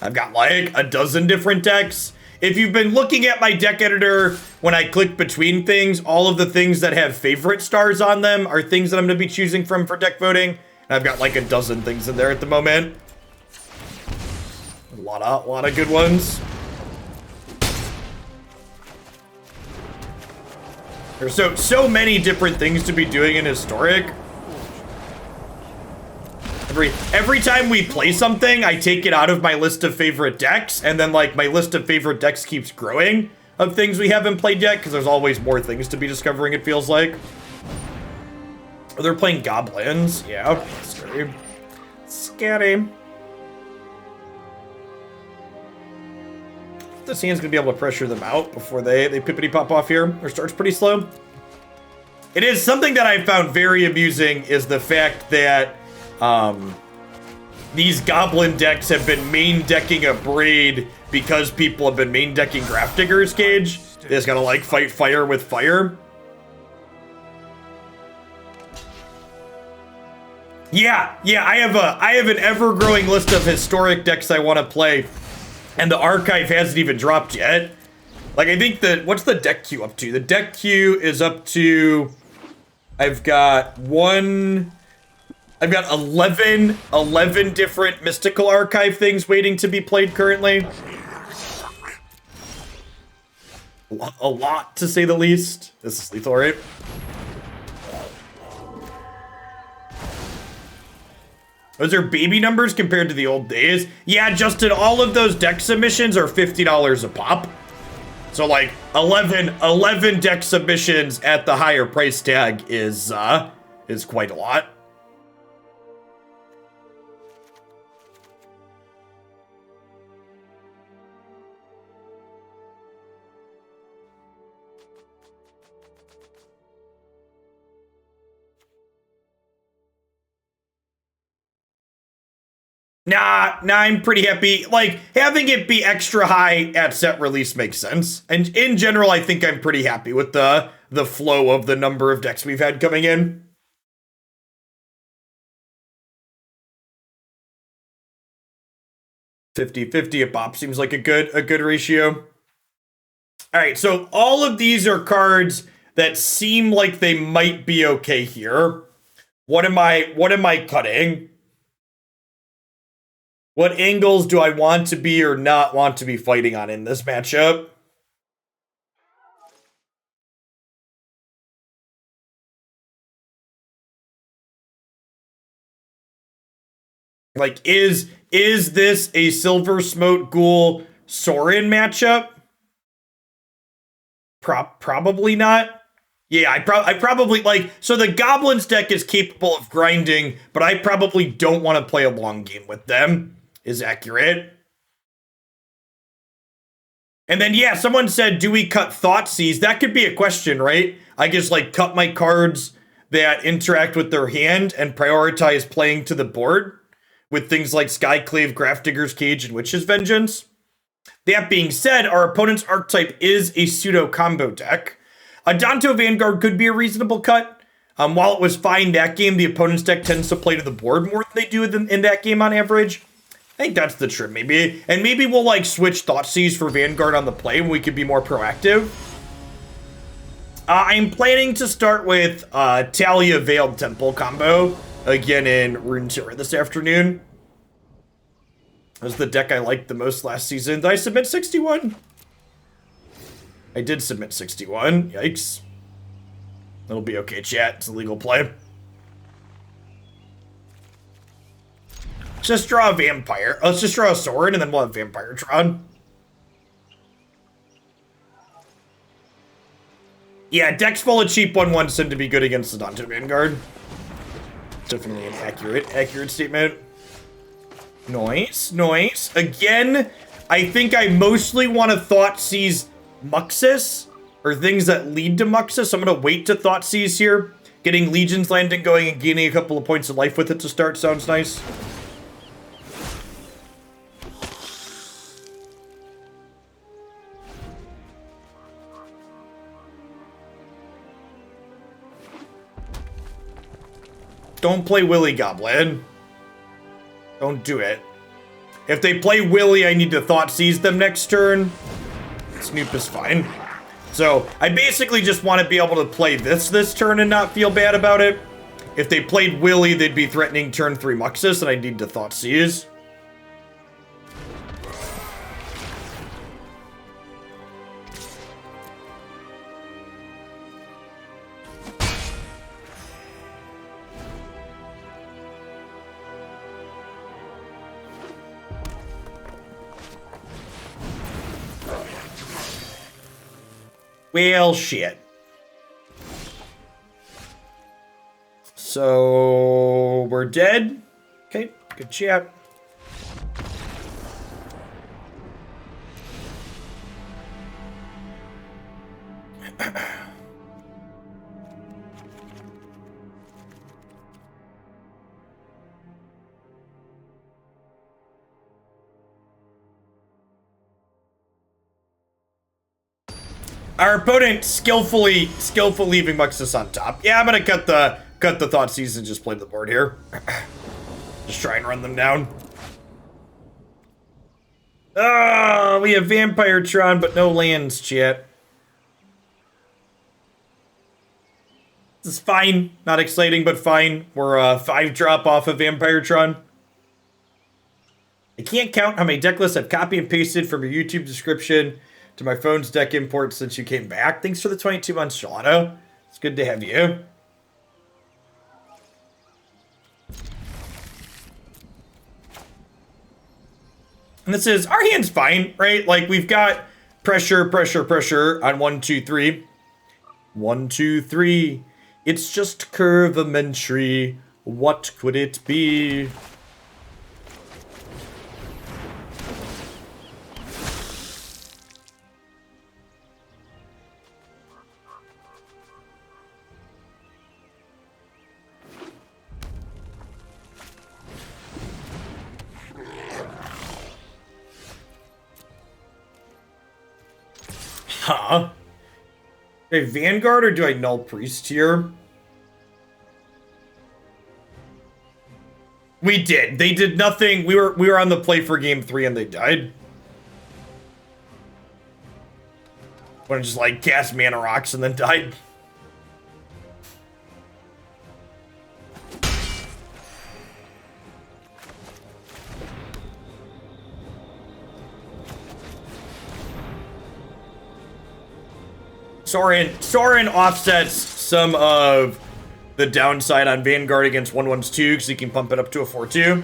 I've got like a dozen different decks. If you've been looking at my deck editor, when I click between things, all of the things that have favorite stars on them are things that I'm going to be choosing from for deck voting. And I've got like a dozen things in there at the moment. A lot of good ones. There's so many different things to be doing in Historic. Every time we play something, I take it out of my list of favorite decks, and then like my list of favorite decks keeps growing of things we haven't played yet, because there's always more things to be discovering, it feels like. Oh, they're playing goblins. Yeah, scary. Scary. This hand's gonna be able to pressure them out before they pippity pop off here. Their start's pretty slow. It is something that I found very amusing is the fact that these goblin decks have been main decking a Braid because people have been main decking Grafdigger's Cage. They just gotta like fight fire with fire. Yeah, I have an ever-growing list of historic decks I want to play, and the archive hasn't even dropped yet. Like, I think what's the deck queue up to? The deck queue is up to, I've got 11 different Mystical Archive things waiting to be played currently. A lot, to say the least. This is lethal, right? Those are baby numbers compared to the old days. Yeah, Justin, all of those deck submissions are $50 a pop. So like 11 deck submissions at the higher price tag is quite a lot. Nah, I'm pretty happy. Like, having it be extra high at set release makes sense. And in general, I think I'm pretty happy with the flow of the number of decks we've had coming in. $50-50 a pop seems like a good ratio. All right, so all of these are cards that seem like they might be okay here. What am I cutting? What angles do I want to be or not want to be fighting on in this matchup? Like, is this a Silversmote Ghoul Sorin matchup? Probably not. Yeah, I probably, like, so the Goblins deck is capable of grinding, but I probably don't want to play a long game with them. Is accurate. And then, yeah, someone said, do we cut Thoughtseize? That could be a question, right? I just, like, cut my cards that interact with their hand and prioritize playing to the board with things like Skyclave, Grafdigger's Cage, and Witch's Vengeance. That being said, our opponent's archetype is a pseudo-combo deck. Adanto Vanguard could be a reasonable cut. While it was fine that game, the opponent's deck tends to play to the board more than they do in that game on average. I think that's the trim, maybe. And maybe we'll, like, switch Thoughtseize for Vanguard on the play and we could be more proactive. I'm planning to start with Talia Veiled Temple combo again in Runeterra this afternoon. That was the deck I liked the most last season. Did I submit 61? I did submit 61. Yikes. That'll be okay, chat. It's a legal play. Let's just draw a Vampire. Let's just draw a Sorin, and then we'll have Vampire Tron. Yeah, decks full of cheap 1/1s tend to be good against the Adanto Vanguard. Definitely an accurate statement. Noise. Again, I think I mostly want to Thoughtseize Muxus, or things that lead to Muxus. I'm going to wait to Thoughtseize here. Getting Legion's Landing going and gaining a couple of points of life with it to start sounds nice. Don't play Willy Goblin. Don't do it. If they play Willy, I need to Thoughtseize them next turn. Snoop is fine. So, I basically just want to be able to play this turn and not feel bad about it. If they played Willy, they'd be threatening turn 3 Muxus, and I need to Thoughtseize. Well, shit. So, we're dead. Okay, good chat. Our opponent skillfully leaving Muxus on top. Yeah, I'm gonna cut the Thoughtseize and just play the board here. Just try and run them down. Oh, we have Vampire Tron, but no lands, chat. This is fine. Not exciting, but fine. We're 5 drop off of Vampire Tron. I can't count how many deck lists I've copy and pasted from your YouTube description to my phone's deck import since you came back. Thanks for the 22 months, Shalano. It's good to have you. And this is, our hand's fine, right? Like, we've got pressure on 1, 2, 3. 1, 2, 3. It's just curvamentary. What could it be? Huh? Do I Vanguard or do I Nullpriest here? We did. They did nothing. We were on the play for game 3 and they died. Wanna just like cast mana rocks and then died. Sorin offsets some of the downside on Vanguard against 1/1s 2 because he can pump it up to a 4/2.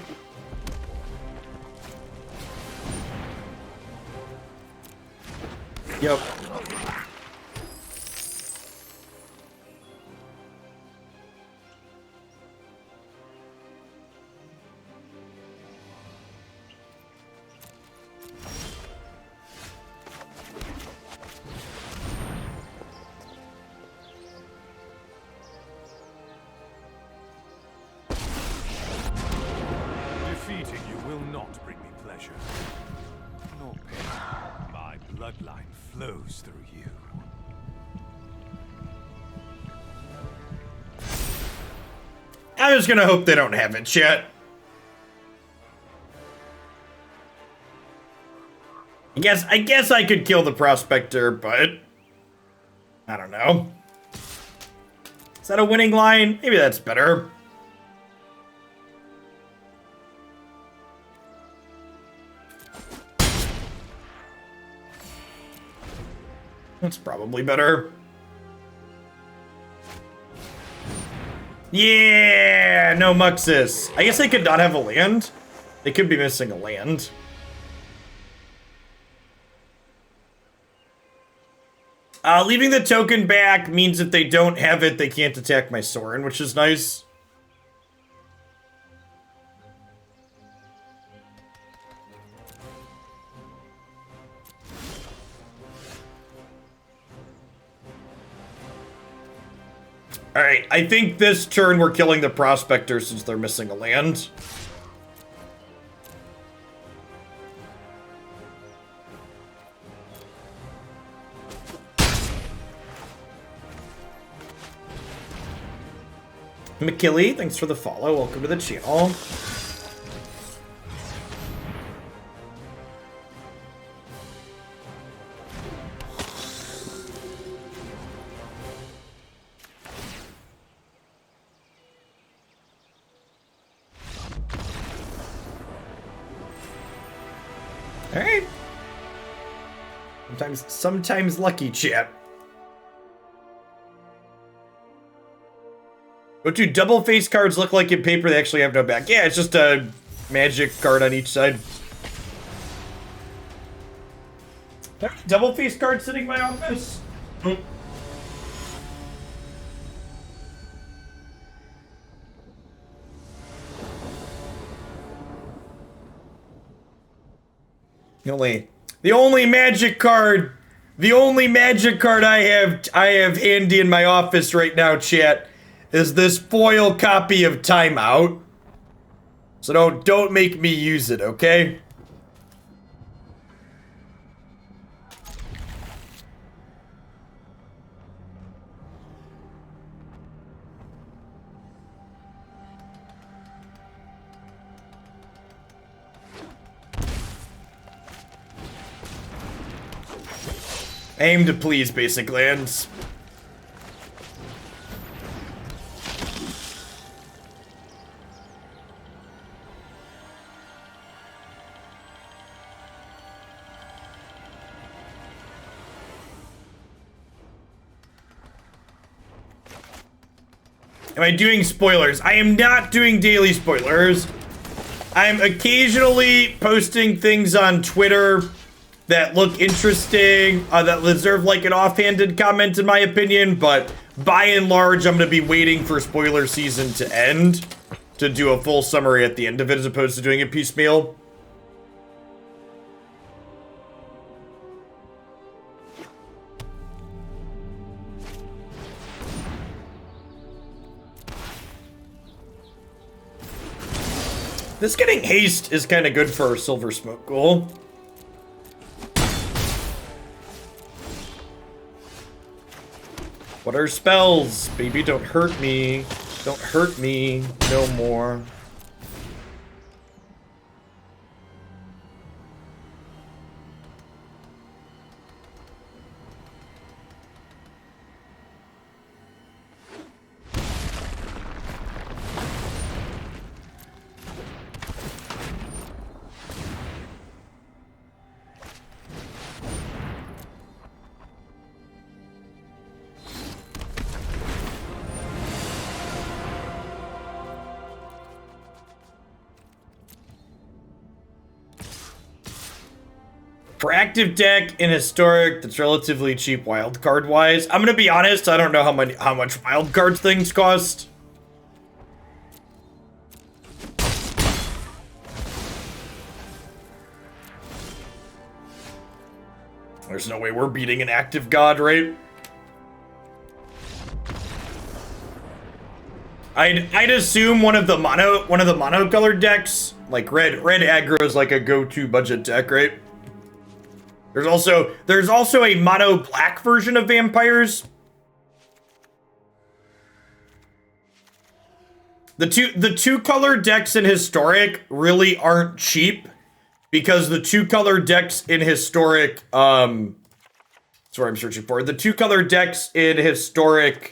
Yep. Defeating you will not bring me pleasure, nor pain. My bloodline flows through you. I'm just gonna hope they don't have it, chat. I guess I could kill the Prospector, but I don't know. Is that a winning line? Maybe that's better. That's probably better. Yeah, no Muxus. I guess they could not have a land. They could be missing a land. Leaving the token back means if they don't have it, they can't attack my Sorin, which is nice. Alright, I think this turn we're killing the Prospector since they're missing a land. McKilly, thanks for the follow. Welcome to the channel. Alright. Sometimes lucky, chat. What do double face cards look like in paper? They actually have no back. Yeah, it's just a magic card on each side. Double face card sitting in my office? The only magic card I have handy in my office right now, chat, is this foil copy of Timeout. So don't make me use it, okay? Aim to please basic lands. Am I doing spoilers? I am not doing daily spoilers. I'm occasionally posting things on Twitter that look interesting, that deserve like an offhanded comment in my opinion, but by and large, I'm gonna be waiting for spoiler season to end to do a full summary at the end of it as opposed to doing it piecemeal. This getting haste is kind of good for Silversmote Ghoul. What are spells? Baby, don't hurt me. Don't hurt me no more. For active deck in Historic, that's relatively cheap wildcard wise. I'm gonna be honest, I don't know how much wildcard things cost. There's no way we're beating an active god, right? I'd assume one of the mono colored decks, like red aggro is like a go-to budget deck, right? There's also a mono black version of vampires. The two color decks in Historic really aren't cheap because the two color decks in Historic that's what I'm searching for. The two color decks in Historic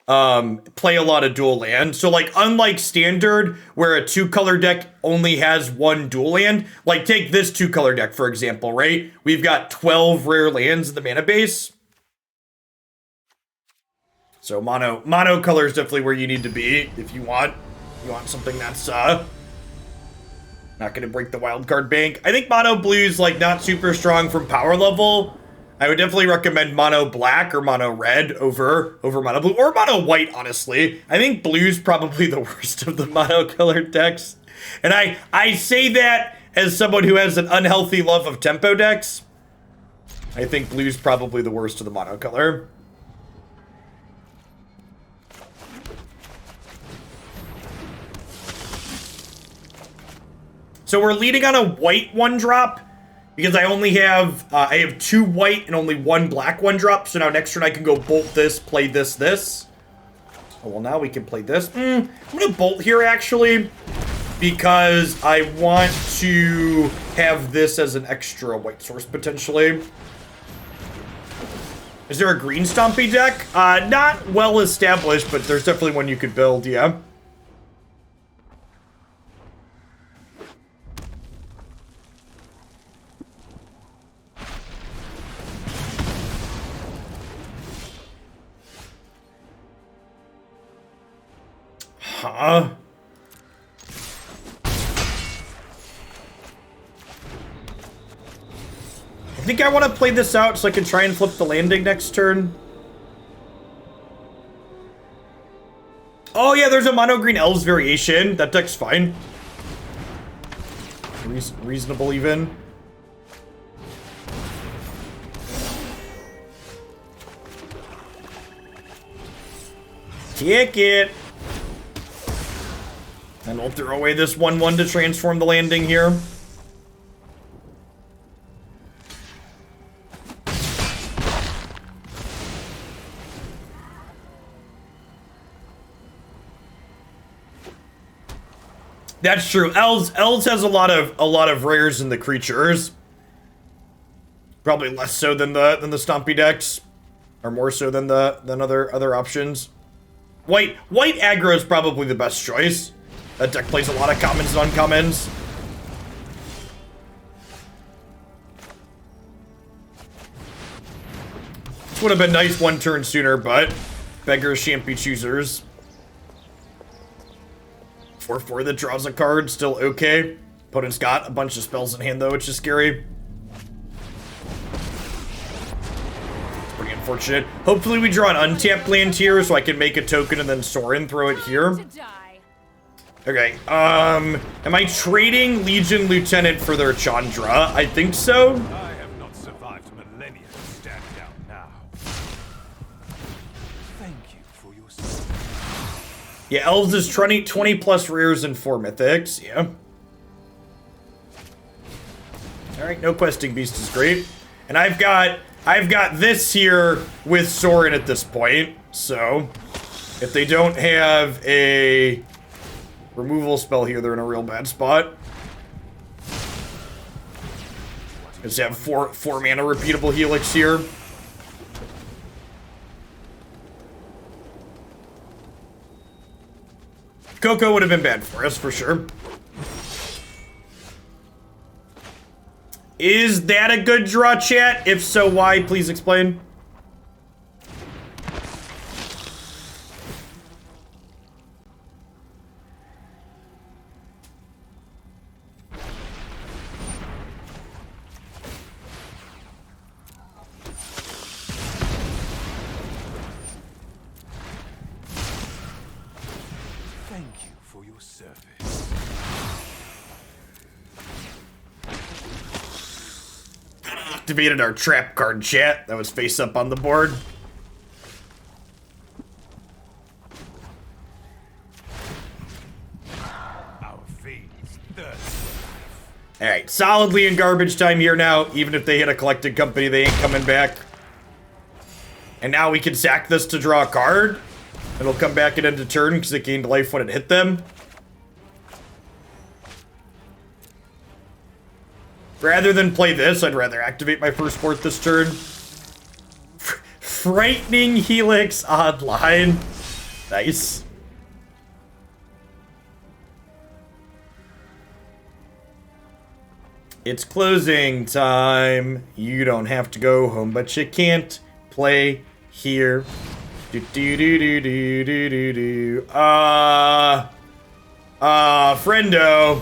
play a lot of dual land. So like unlike standard where a two color deck only has one dual land, like take this two color deck for example, right? We've got 12 rare lands in the mana base. So mono color is definitely where you need to be if you want something that's not gonna break the wildcard bank. I think mono blue's like not super strong from power level. I would definitely recommend mono black or mono red over mono blue or mono white, honestly. I think blue's probably the worst of the mono colored decks. And I say that as someone who has an unhealthy love of tempo decks. I think blue's probably the worst of the mono color. So we're leading on a white 1-drop. Because I only have, I have 2 white and only 1 black 1-drop. So now next turn I can go bolt this, play this. Oh, well now we can play this. I'm gonna bolt here actually. Because I want to have this as an extra white source potentially. Is there a green stompy deck? Not well established, but there's definitely one you could build, yeah. Huh? I think I want to play this out so I can try and flip the landing next turn. Oh yeah, there's a mono green elves variation. That deck's fine. Reasonable even. Kick it. And we'll throw away this 1/1 to transform the landing here. That's true. Elves has a lot of rares in the creatures. Probably less so than the Stompy decks, or more so than other options. White aggro is probably the best choice. That deck plays a lot of commons and uncommons. This would have been nice one turn sooner, but beggars shan't be choosers. 4/4 that draws a card, still okay. Opponent's got a bunch of spells in hand though, which is scary. Pretty unfortunate. Hopefully we draw an untapped land here so I can make a token and then Sorin throw it here. Okay, am I trading Legion Lieutenant for their Chandra? I think so. I have not survived millennia to stand down now. Thank you for your service. Yeah, Elves is 20 plus rares and 4 mythics, yeah. Alright, no questing beast is great. And I've got this here with Sorin at this point, so if they don't have a removal spell here, they're in a real bad spot. Just have four mana repeatable Helix here. Coco would have been bad for us, for sure. Is that a good draw, chat? If so, why? Please explain. Thank you for your service. Activated our trap card, chat. That was face up on the board. Our fiends thirst. Alright, solidly in garbage time here now. Even if they hit a collected company, they ain't coming back. And now we can sack this to draw a card. It'll come back at end of turn because it gained life when it hit them. Rather than play this, I'd rather activate my first port this turn. Frightening Helix online. Nice. It's closing time. You don't have to go home, but you can't play here. Do do do do do do do do. Friendo.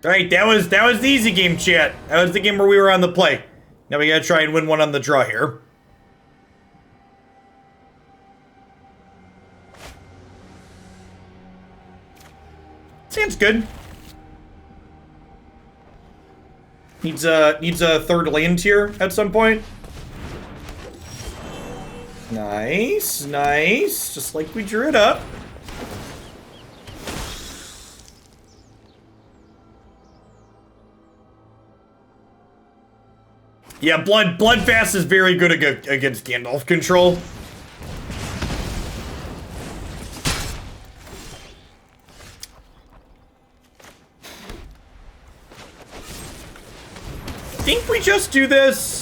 Alright, that was the easy game, chat. That was the game where we were on the play. Now we gotta try and win one on the draw here. Seems good. Needs a third land here at some point. Nice, nice. Just like we drew it up. Yeah, Bloodfast is very good against Gandalf control. I think we just do this.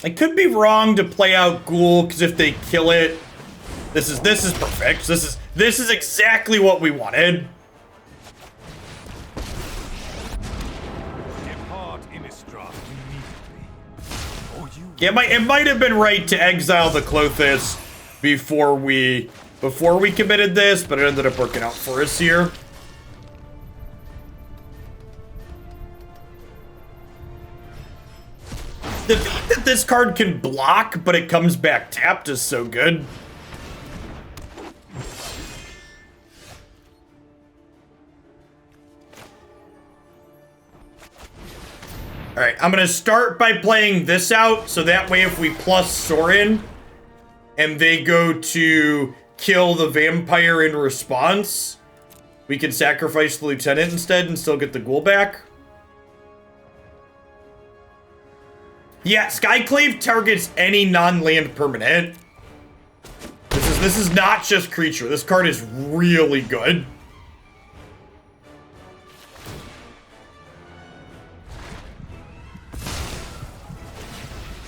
I could be wrong to play out Ghoul, because if they kill it, this is perfect. This is exactly what we wanted. Depart Innistrad, Yeah, it might have been right to exile the Klothys before we committed this, but it ended up working out for us here. The fact that this card can block, but it comes back tapped is so good. Alright, I'm gonna start by playing this out, so that way if we plus Sorin, and they go to kill the vampire in response, we can sacrifice the lieutenant instead and still get the ghoul back. Yeah, Skyclave targets any non-land permanent. This is not just creature. This card is really good.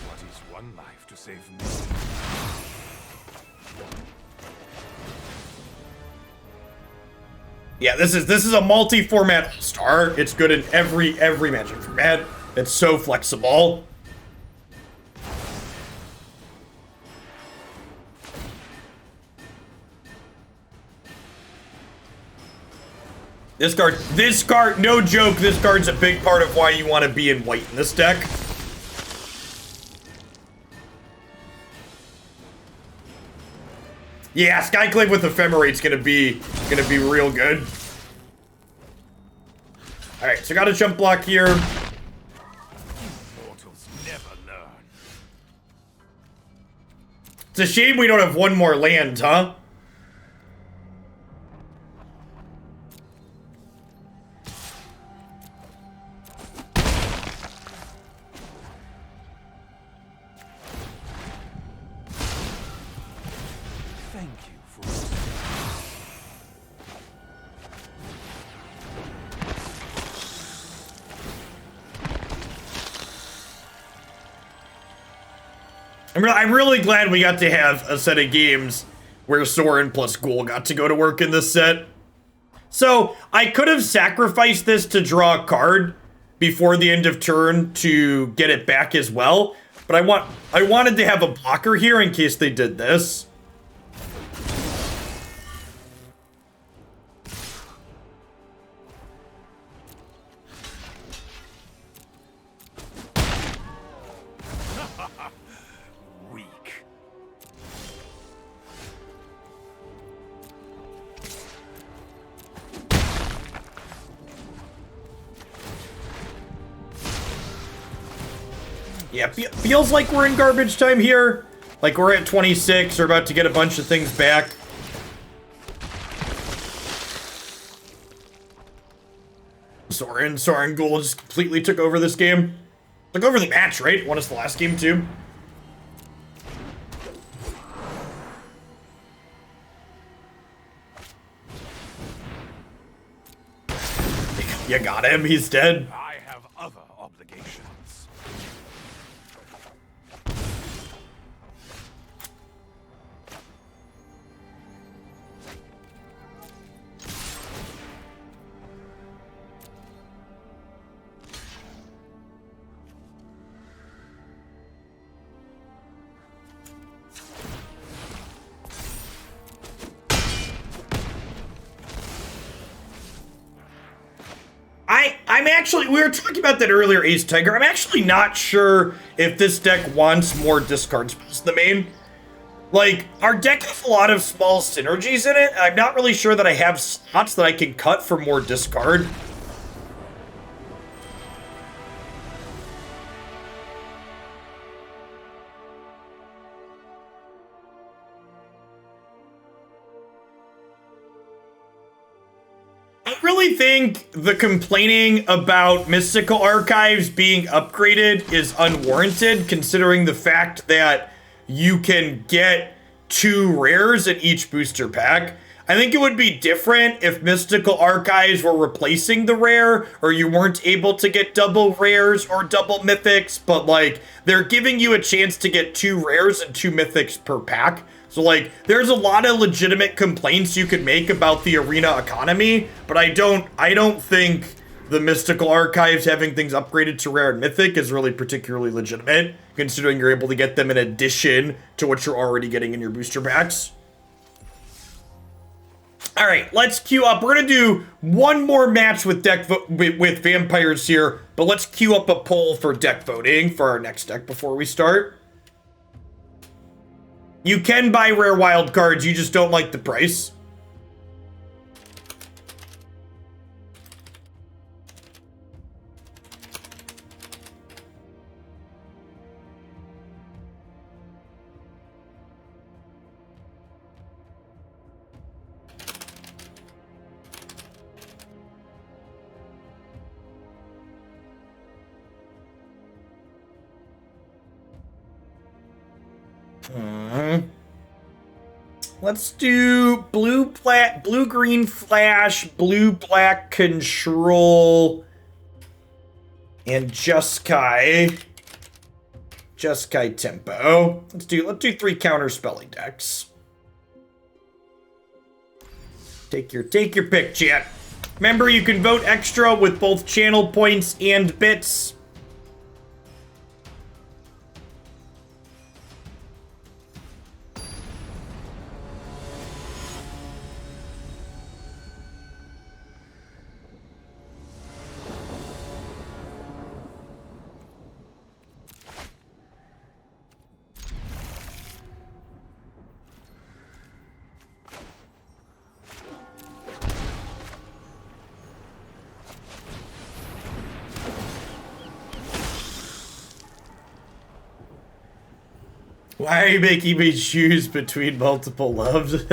What is one life to save me? Yeah, this is a multi-format star. It's good in every Magic format. It's so flexible. This card, no joke, this card's a big part of why you want to be in white in this deck. Yeah, Skyclave with Ephemerate's gonna be real good. Alright, so got a jump block here. Mortals never learn. It's a shame we don't have one more land, huh? I'm really glad we got to have a set of games where Sorin plus Ghoul got to go to work in this set. So, I could have sacrificed this to draw a card before the end of turn to get it back as well, but I wanted to have a blocker here in case they did this. Yeah, feels like we're in garbage time here. Like we're at 26, we're about to get a bunch of things back. Sorin Ghoul just completely took over this game. Took over the match, right? Won us the last game too. You got him, he's dead. I have other obligations. I'm actually, we were talking about that earlier, Ace Tiger. I'm actually not sure if this deck wants more discard spells in the main. Like, our deck has a lot of small synergies in it. I'm not really sure that I have slots that I can cut for more discard. I really think the complaining about Mystical Archives being upgraded is unwarranted, considering the fact that you can get 2 rares in each booster pack. I think it would be different if Mystical Archives were replacing the rare, or you weren't able to get double rares or double mythics, but like, they're giving you a chance to get 2 rares and 2 mythics per pack. So like, there's a lot of legitimate complaints you could make about the arena economy, but I don't think the Mystical Archives having things upgraded to Rare and Mythic is really particularly legitimate, considering you're able to get them in addition to what you're already getting in your booster packs. All right, let's queue up. We're gonna do one more match with with vampires here, but let's queue up a poll for deck voting for our next deck before we start. You can buy rare wild cards, you just don't like the price. Let's do blue-green flash, blue-black control, and Jeskai tempo. Let's do 3 counter spelling decks. Take your pick, chat. Remember, you can vote extra with both channel points and bits. Why are you making me choose between multiple loves?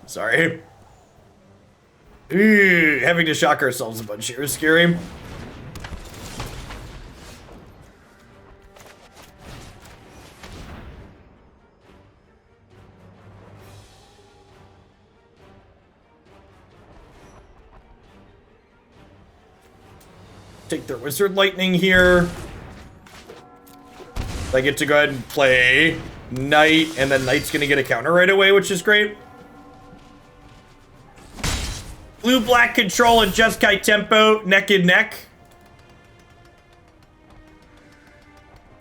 Sorry. Ooh, having to shock ourselves a bunch here is scary. Take their Wizard Lightning here. I get to go ahead and play Knight, and then Knight's gonna get a counter right away, which is great. Blue-black control and Jeskai tempo, neck and neck.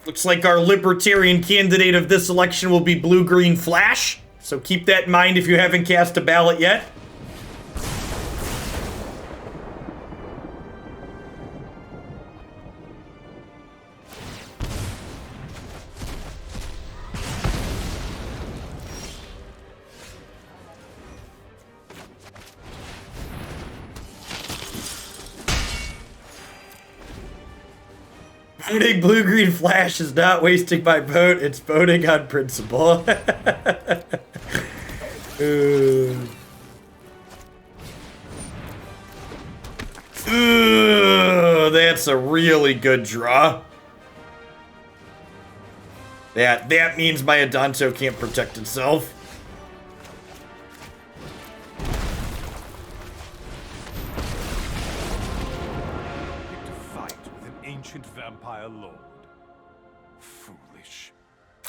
Looks like our libertarian candidate of this election will be blue-green flash, so keep that in mind if you haven't cast a ballot yet. Voting blue-green flash is not wasting my vote, it's voting on principle. Ooh, that's a really good draw. That means my Adanto can't protect itself. Vampire Lord. Foolish.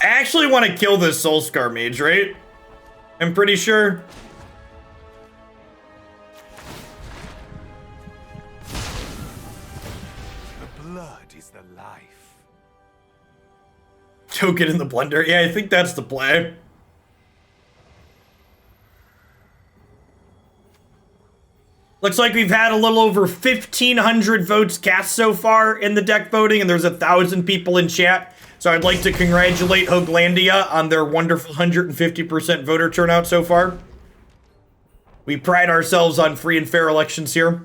I actually want to kill this Soulscar mage, right? I'm pretty sure. The blood is the life. Token in the blender. Yeah, I think that's the play. Looks like we've had a little over 1,500 votes cast so far in the deck voting, and there's 1,000 people in chat. So I'd like to congratulate Hoaglandia on their wonderful 150% voter turnout so far. We pride ourselves on free and fair elections here.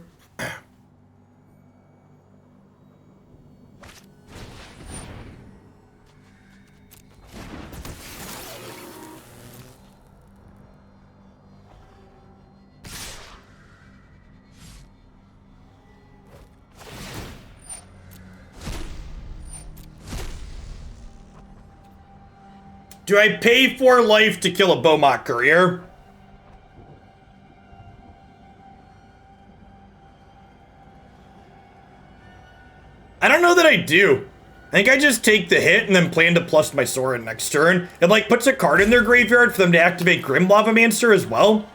Do I pay 4 life to kill a Beaumont Courier? I don't know that I do. I think I just take the hit and then plan to plus my Sorin next turn. It like puts a card in their graveyard for them to activate Grim Lavamancer as well.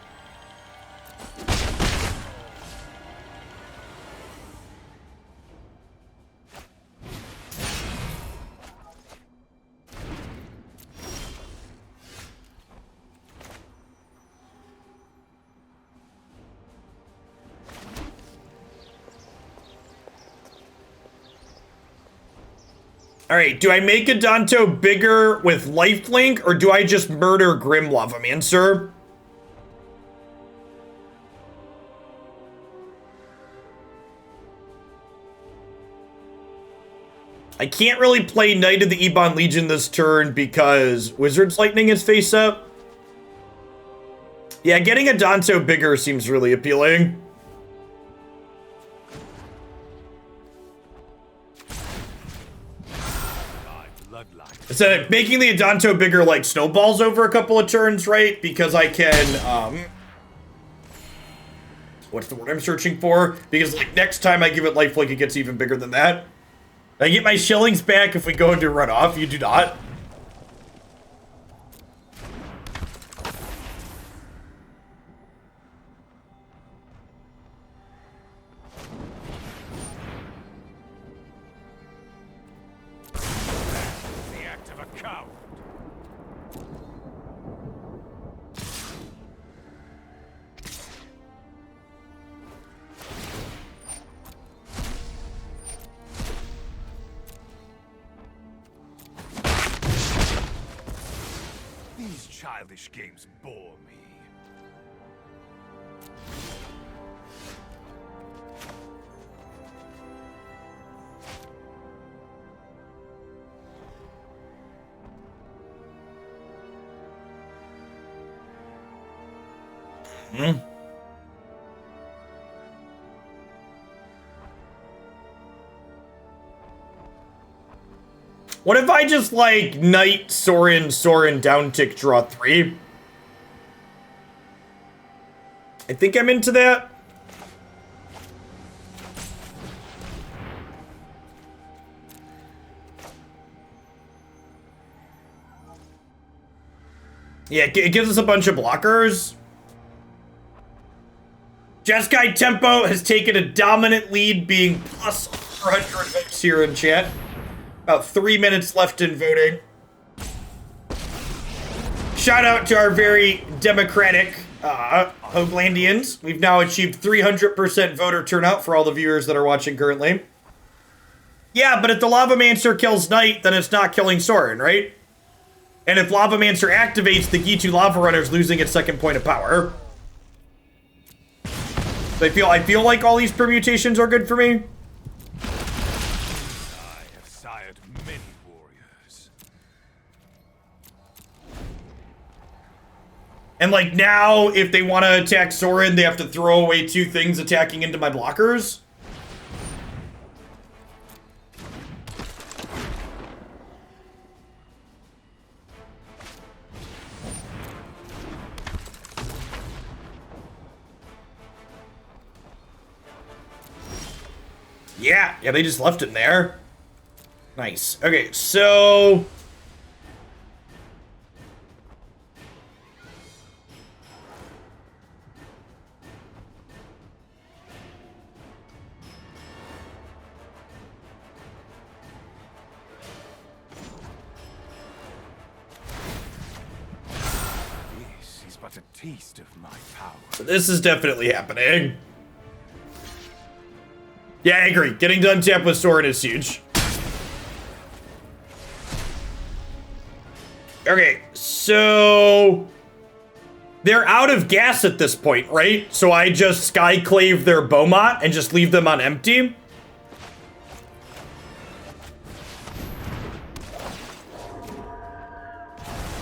All right, do I make Adanto bigger with lifelink, or do I just murder Grim Lavamancer? I can't really play Knight of the Ebon Legion this turn because Wizard's Lightning is face up. Yeah, getting Adanto bigger seems really appealing. So making the Adanto bigger like snowballs over a couple of turns, right? Because I can, what's the word I'm searching for? Because like next time I give it lifelink, it gets even bigger than that. I get my shillings back if we go into runoff. You do not. The act of a coward. These childish games bore me. What if I just like Knight, Sorin, down tick, draw 3? I think I'm into that. Yeah, it gives us a bunch of blockers. Jeskai Tempo has taken a dominant lead, being plus 400 votes here in chat. About 3 minutes left in voting. Shout out to our very democratic Hoaglandians. We've now achieved 300% voter turnout for all the viewers that are watching currently. Yeah, but if the Lavamancer kills Knight, then it's not killing Sorin, right? And if Lavamancer activates, the Gitu Lava Runner's losing its second point of power. So I feel like all these permutations are good for me. And like now, if they want to attack Sorin, they have to throw away 2 things attacking into my blockers. Yeah, they just left him there. Nice. Okay, so... A taste of my power. This is definitely happening. Yeah, I agree. Getting to untap with Sorin is huge. Okay, so... they're out of gas at this point, right? So I just Skyclave their Beaumont and just leave them on empty?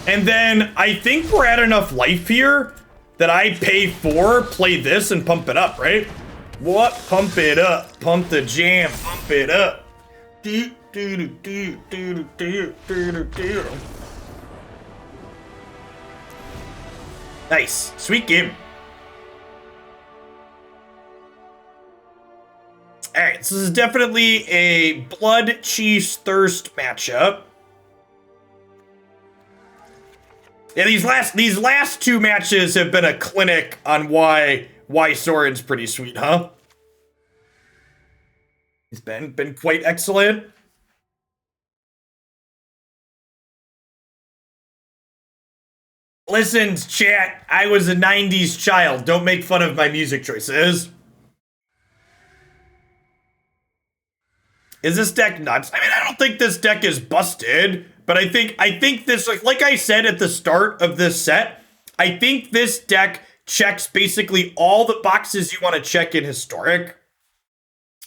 And then I think we're at enough life here that I pay 4, play this, and pump it up, right? What? Pump it up. Pump the jam. Pump it up. Nice. Sweet game. Alright, so this is definitely a Bloodchief's Thirst matchup. Yeah, these last 2 matches have been a clinic on why Sorin's pretty sweet, huh? He's been quite excellent. Listen, chat, I was a 90s child. Don't make fun of my music choices. Is this deck nuts? I mean, I don't think this deck is busted, but I think this, like I said at the start of this set, I think this deck checks basically all the boxes you want to check in Historic,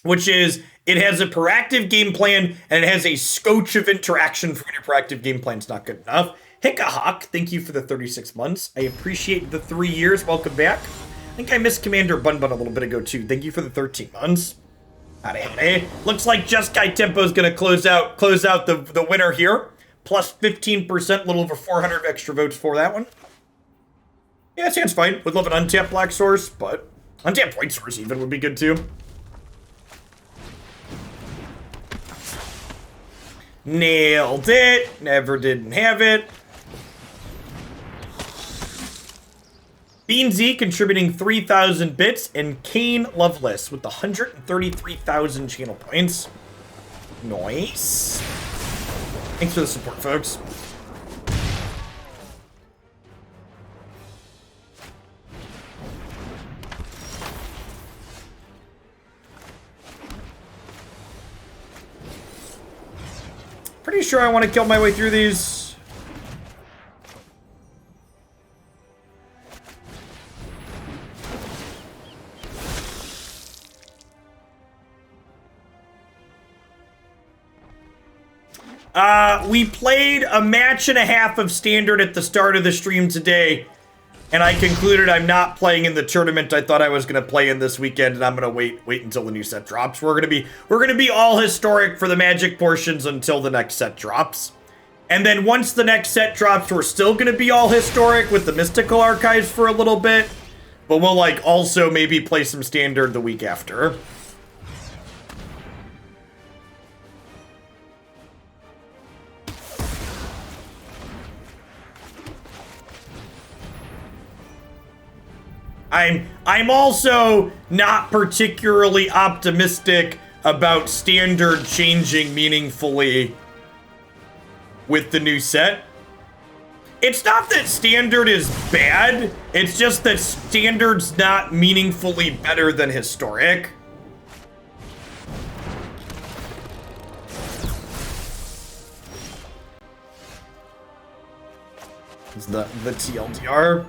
which is it has a proactive game plan and it has a scotch of interaction for when your proactive game plan's not good enough. Hickahawk, thank you for the 36 months. I appreciate the 3 years. Welcome back. I think I missed Commander Bun Bun a little bit ago too. Thank you for the 13 months. Howdy, howdy. Looks like Jeskai Tempo is going to close out the winner here. Plus 15%, a little over 400 extra votes for that one. Yeah, it sounds fine. Would love an untapped black source, but untapped white source even would be good too. Nailed it. Never didn't have it. Beansy contributing 3,000 bits, and Kane Loveless with the 133,000 channel points. Nice. Thanks for the support, folks. Pretty sure I want to kill my way through these. We played a match and a half of Standard at the start of the stream today, and I concluded I'm not playing in the tournament I thought I was going to play in this weekend, and I'm going to wait until the new set drops. We're going to be all Historic for the Magic portions until the next set drops. And then once the next set drops, we're still going to be all Historic with the Mystical Archives for a little bit, but we'll like also maybe play some Standard the week after. I'm also not particularly optimistic about Standard changing meaningfully with the new set. It's not that Standard is bad, it's just that Standard's not meaningfully better than Historic. Is the TLDR.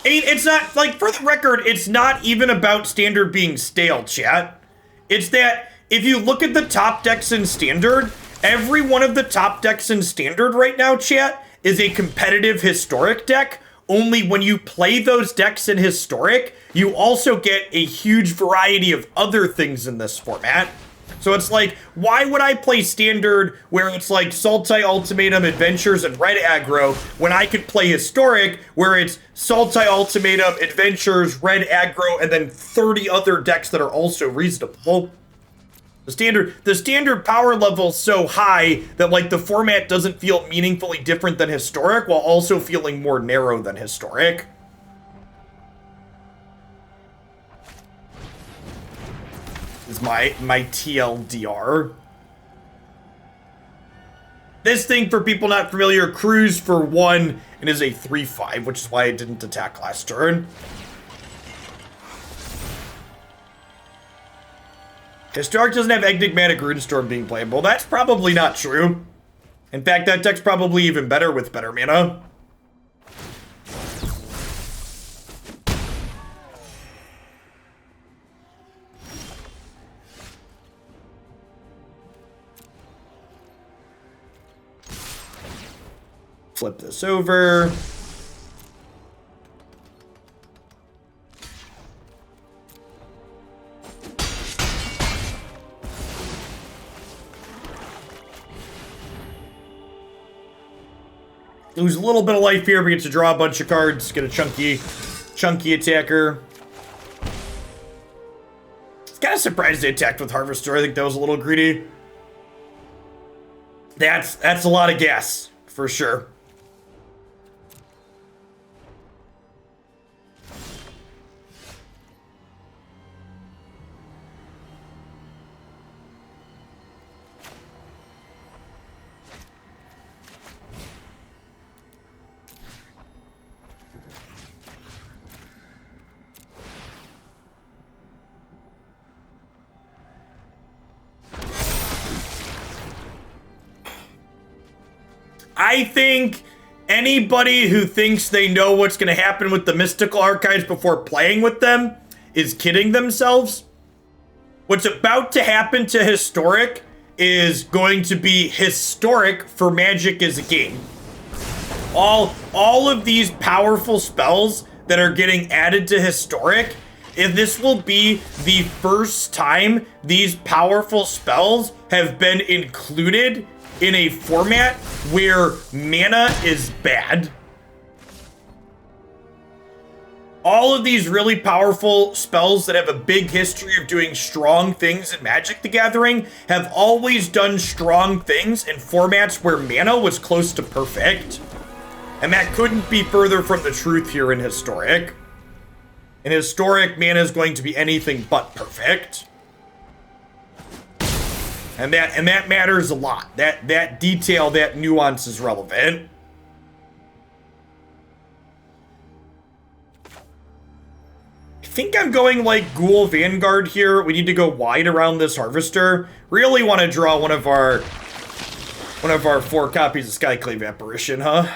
I mean, it's not, like, for the record, it's not even about Standard being stale, chat. It's that if you look at the top decks in Standard, every one of the top decks in Standard right now, chat, is a competitive Historic deck. Only when you play those decks in Historic, you also get a huge variety of other things in this format. So it's like, why would I play Standard where it's like Sultai Ultimatum, Adventures, and Red Aggro when I could play Historic where it's Sultai Ultimatum, Adventures, Red Aggro, and then 30 other decks that are also reasonable? The standard power level is so high that like the format doesn't feel meaningfully different than Historic while also feeling more narrow than Historic. Is my TLDR. This thing, for people not familiar, crews for 1 and is a 3/5, which is why I didn't attack last turn. Historic doesn't have Enigmatic Runestorm being playable. That's probably not true. In fact, that deck's probably even better with better mana. Flip this over. Lose a little bit of life here, but get to draw a bunch of cards, get a chunky attacker. It's kind of surprised they attacked with Harvester. I think that was a little greedy. That's a lot of gas, for sure. I think anybody who thinks they know what's going to happen with the mystical archives before playing with them is kidding themselves. What's about to happen to Historic is going to be historic for Magic as a game. All of these powerful spells that are getting added to Historic, if this will be the first time these powerful spells have been included in a format where mana is bad. All of these really powerful spells that have a big history of doing strong things in Magic the Gathering have always done strong things in formats where mana was close to perfect. And that couldn't be further from the truth here in Historic. In Historic, mana is going to be anything but perfect. And that matters a lot. That detail, that nuance is relevant. I think I'm going like Ghoul Vanguard here. We need to go wide around this Harvester. Really want to draw one of our 4 copies of Skyclave Apparition, huh?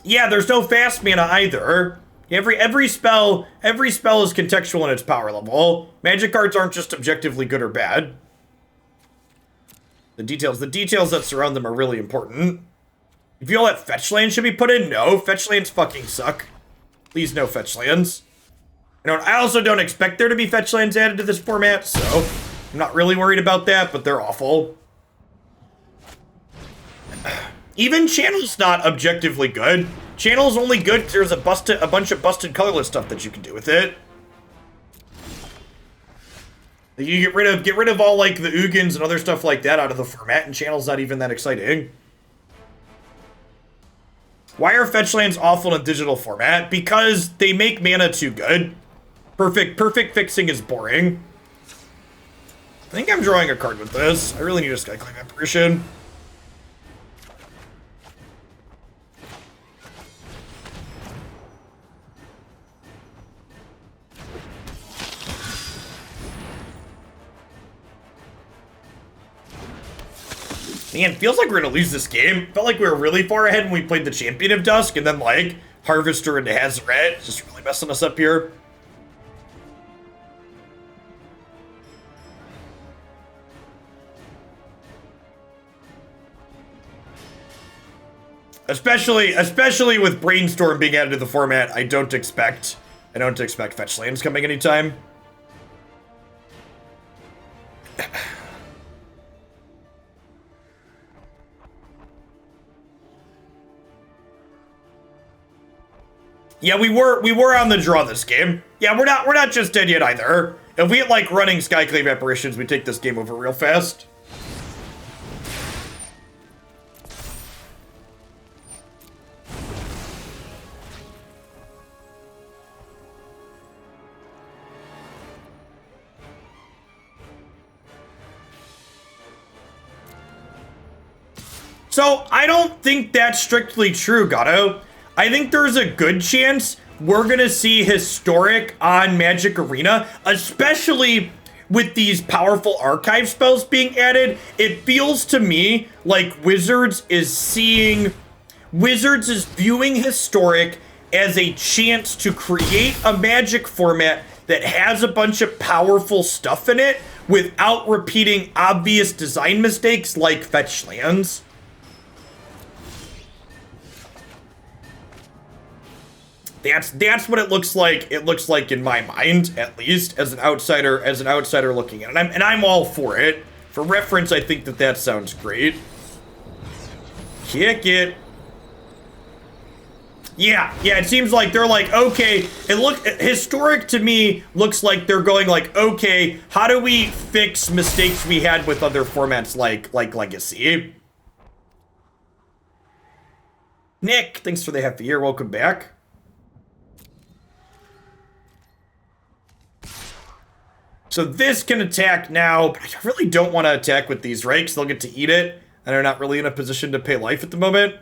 Yeah, there's no fast mana either. Every spell is contextual in its power level. Magic cards aren't just objectively good or bad. The details that surround them are really important. You feel that fetch lands should be put in? No, fetch lands fucking suck. Please no fetch lands. I also don't expect there to be fetch lands added to this format, so I'm not really worried about that, but they're awful. Even Channel's not objectively good. Channel's only good because there's a bunch of busted colorless stuff that you can do with it. You get rid of all like the Ugins and other stuff like that out of the format, and Channel's not even that exciting. Why are fetch lands awful in a digital format? Because they make mana too good. Perfect fixing is boring. I think I'm drawing a card with this. I really need a Skyclave Apparition. Man, feels like we're gonna lose this game. Felt like we were really far ahead when we played the Champion of Dusk, and then like Harvester into Hazoret, just really messing us up here. Especially with Brainstorm being added to the format, I don't expect fetch lands coming anytime. Yeah, we were on the draw this game. Yeah, we're not just dead yet either. If we had like running Skyclave Apparitions, we take this game over real fast. So I don't think that's strictly true, Gatto. I think there's a good chance we're gonna see Historic on Magic Arena, especially with these powerful archive spells being added. It feels to me like Wizards is viewing Historic as a chance to create a Magic format that has a bunch of powerful stuff in it without repeating obvious design mistakes like fetch lands. That's what it looks like. It looks like in my mind, at least, as an outsider looking at it. And I'm all for it. For reference, I think that sounds great. Kick it. Yeah, it seems like they're like, okay, Historic to me looks like they're going like, okay, how do we fix mistakes we had with other formats like Legacy? Nick, thanks for the half a year. Welcome back. So this can attack now, but I really don't want to attack with these, right? Because they'll get to eat it, and they're not really in a position to pay life at the moment.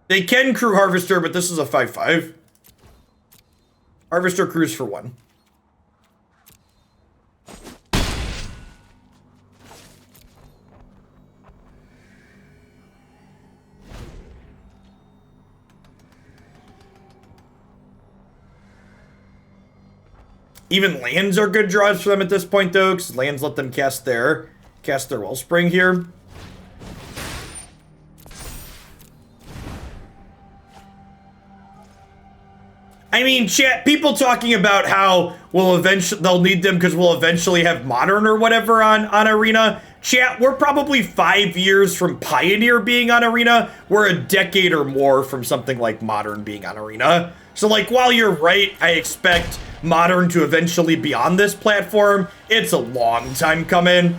They can crew Harvester, but this is a 5/5. Harvester crews for 1. Even lands are good draws for them at this point, though, because lands let them cast their Wellspring here. I mean, chat, people talking about how they'll need them because we'll eventually have Modern or whatever on Arena. Chat, we're probably 5 years from Pioneer being on Arena. We're a decade or more from something like Modern being on Arena. So, like, while you're right, I expect Modern to eventually be on this platform. It's a long time coming.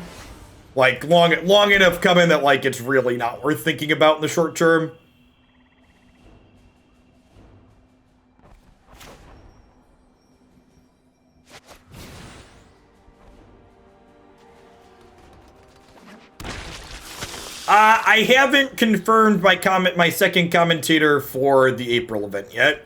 Like, long enough coming that, like, it's really not worth thinking about in the short term. I haven't confirmed my second commentator for the April event yet.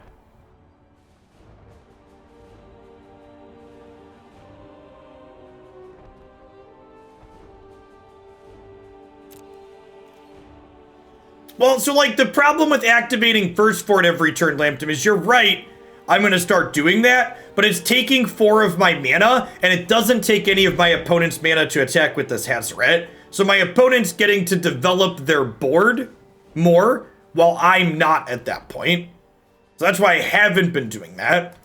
Well, so like the problem with activating First Fort every turn, Lambton, is you're right. I'm going to start doing that, but it's taking 4 of my mana, and it doesn't take any of my opponent's mana to attack with this Hazoret. So my opponent's getting to develop their board more, while I'm not at that point. So that's why I haven't been doing that.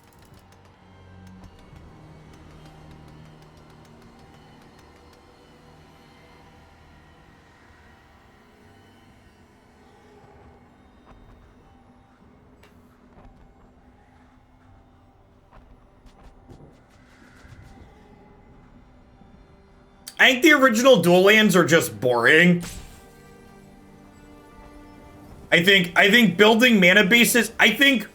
I think the original dual lands are just boring. I think building mana bases, hey,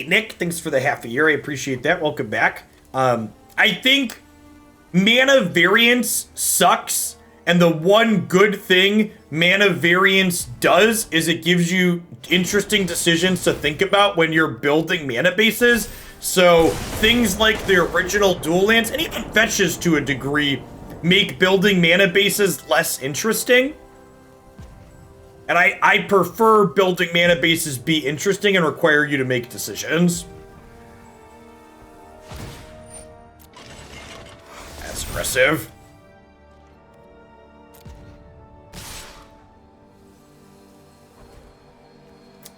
Nick, thanks for the half a year. I appreciate that. Welcome back. I think mana variance sucks, and the one good thing mana variance does is it gives you interesting decisions to think about when you're building mana bases. So things like the original dual lands, and even fetches to a degree, make building mana bases less interesting. And I prefer building mana bases be interesting and require you to make decisions. That's aggressive.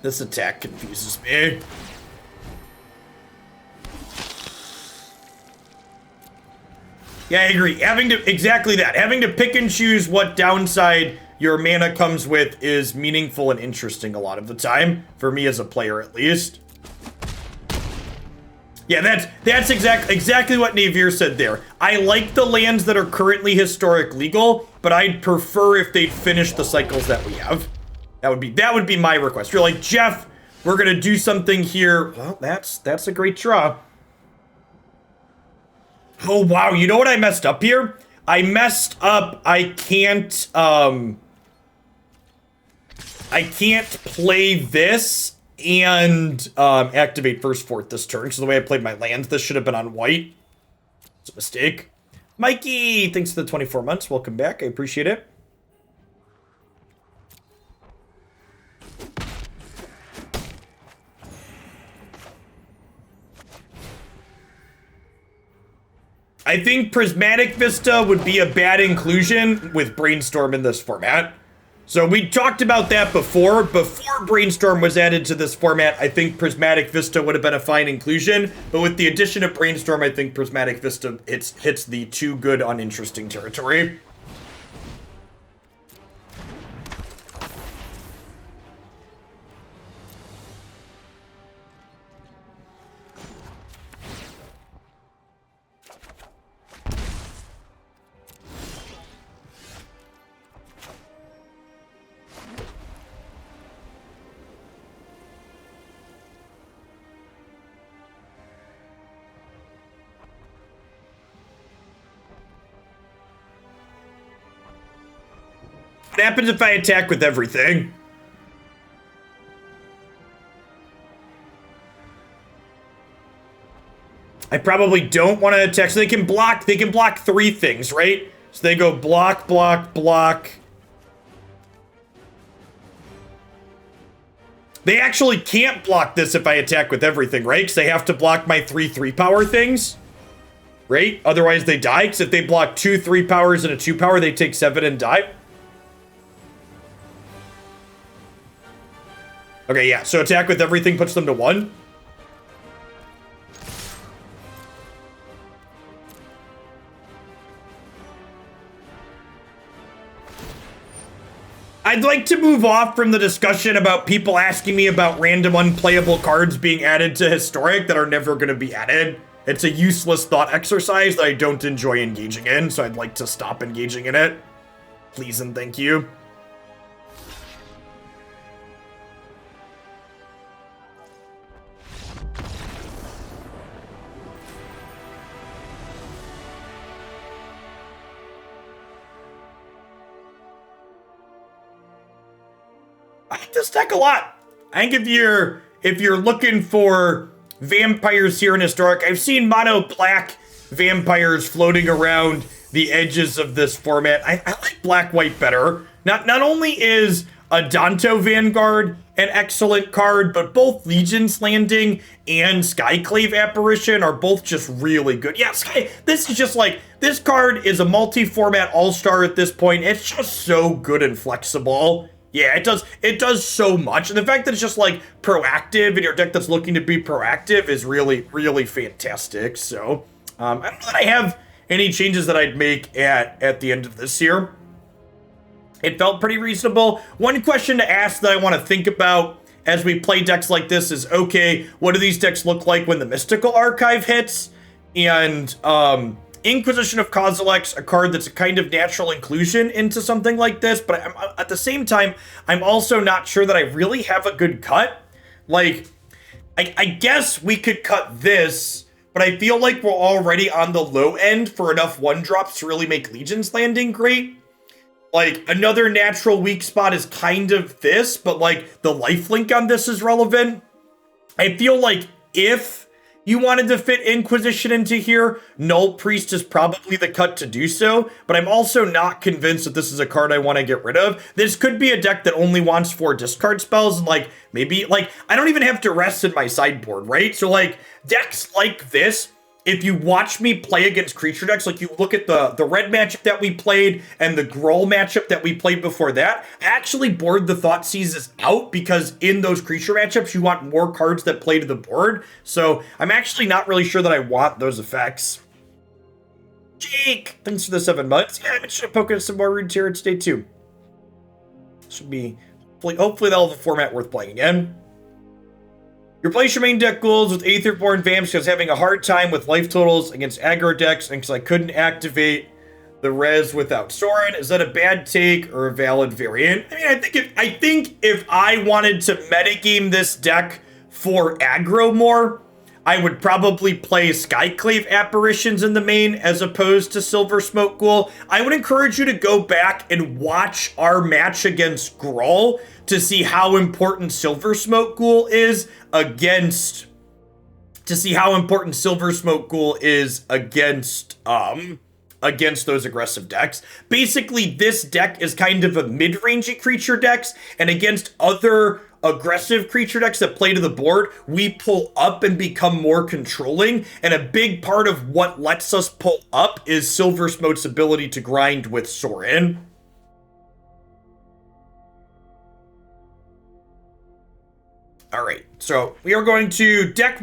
This attack confuses me. Yeah, I agree. Having to pick and choose what downside your mana comes with is meaningful and interesting a lot of the time, for me as a player at least. Yeah, that's exactly what Navier said there. I like the lands that are currently historic legal, but I'd prefer if they'd finish the cycles that we have. That would be my request. You're like, Jeff, we're gonna do something here. Well, that's a great draw. Oh, wow. You know what I messed up here? I messed up. I can't play this and activate First Fort this turn. So the way I played my lands, this should have been on white. It's a mistake. Mikey, thanks for the 24 months. Welcome back. I appreciate it. I think Prismatic Vista would be a bad inclusion with Brainstorm in this format. So we talked about that before. Before Brainstorm was added to this format, I think Prismatic Vista would have been a fine inclusion. But with the addition of Brainstorm, I think Prismatic Vista hits the too good uninteresting territory. What happens if I attack with everything? I probably don't want to attack. So they can block 3 things, right? So they go block, block, block. They actually can't block this if I attack with everything, right? Because they have to block my 3/3 power things. right? Otherwise they die, because if they block 2 3 powers and a 2 power, they take 7 and die. Okay, yeah, so attack with everything puts them to 1. I'd like to move off from the discussion about people asking me about random unplayable cards being added to Historic that are never going to be added. It's a useless thought exercise that I don't enjoy engaging in, so I'd like to stop engaging in it. Please and thank you. I like this deck a lot. I think if you're looking for vampires here in Historic, I've seen mono black vampires floating around the edges of this format. I like black-white better. Not only is Adanto Vanguard an excellent card, but both Legion's Landing and Skyclave Apparition are both just really good. Yeah, this is just like, this card is a multi-format all-star at this point. It's just so good and flexible. Yeah, it does so much. And the fact that it's just like proactive in your deck that's looking to be proactive is really, really fantastic. So I don't know that I have any changes that I'd make at the end of this year. It felt pretty reasonable. One question to ask that I want to think about as we play decks like this is, okay, what do these decks look like when the Mystical Archive hits? And Inquisition of Kozilek's a card that's a kind of natural inclusion into something like this, but at the same time, I'm also not sure that I really have a good cut. Like, I guess we could cut this, but I feel like we're already on the low end for enough 1-drops to really make Legion's Landing great. Like, another natural weak spot is kind of this, but like, the lifelink on this is relevant. I feel like if you wanted to fit Inquisition into here, Nullpriest is probably the cut to do so, but I'm also not convinced that this is a card I want to get rid of. This could be a deck that only wants 4 discard spells, and like, maybe, like, I don't even have to rest in my sideboard, right? So like, decks like this, if you watch me play against creature decks, like you look at the red matchup that we played and the Gruul matchup that we played before that, I actually board the Thoughtseizes out because in those creature matchups, you want more cards that play to the board. So I'm actually not really sure that I want those effects. Jake, thanks for the 7 months. Yeah, I should poke at some more runes here at day 2. Should be, hopefully they'll have a format worth playing again. Replace your main deck ghouls with Aetherborn Vamps because having a hard time with life totals against aggro decks and because I couldn't activate the res without Sorin. Is that a bad take or a valid variant? I mean, I think if I wanted to metagame this deck for aggro more, I would probably play Skyclave Apparitions in the main as opposed to Silversmote Ghoul. I would encourage you to go back and watch our match against Gruul to see how important Silversmote Ghoul is against against those aggressive decks. Basically, this deck is kind of a mid-rangey creature decks, and against other aggressive creature decks that play to the board, we pull up and become more controlling, and a big part of what lets us pull up is Silversmote's ability to grind with Sorin. All right, so we are going to deck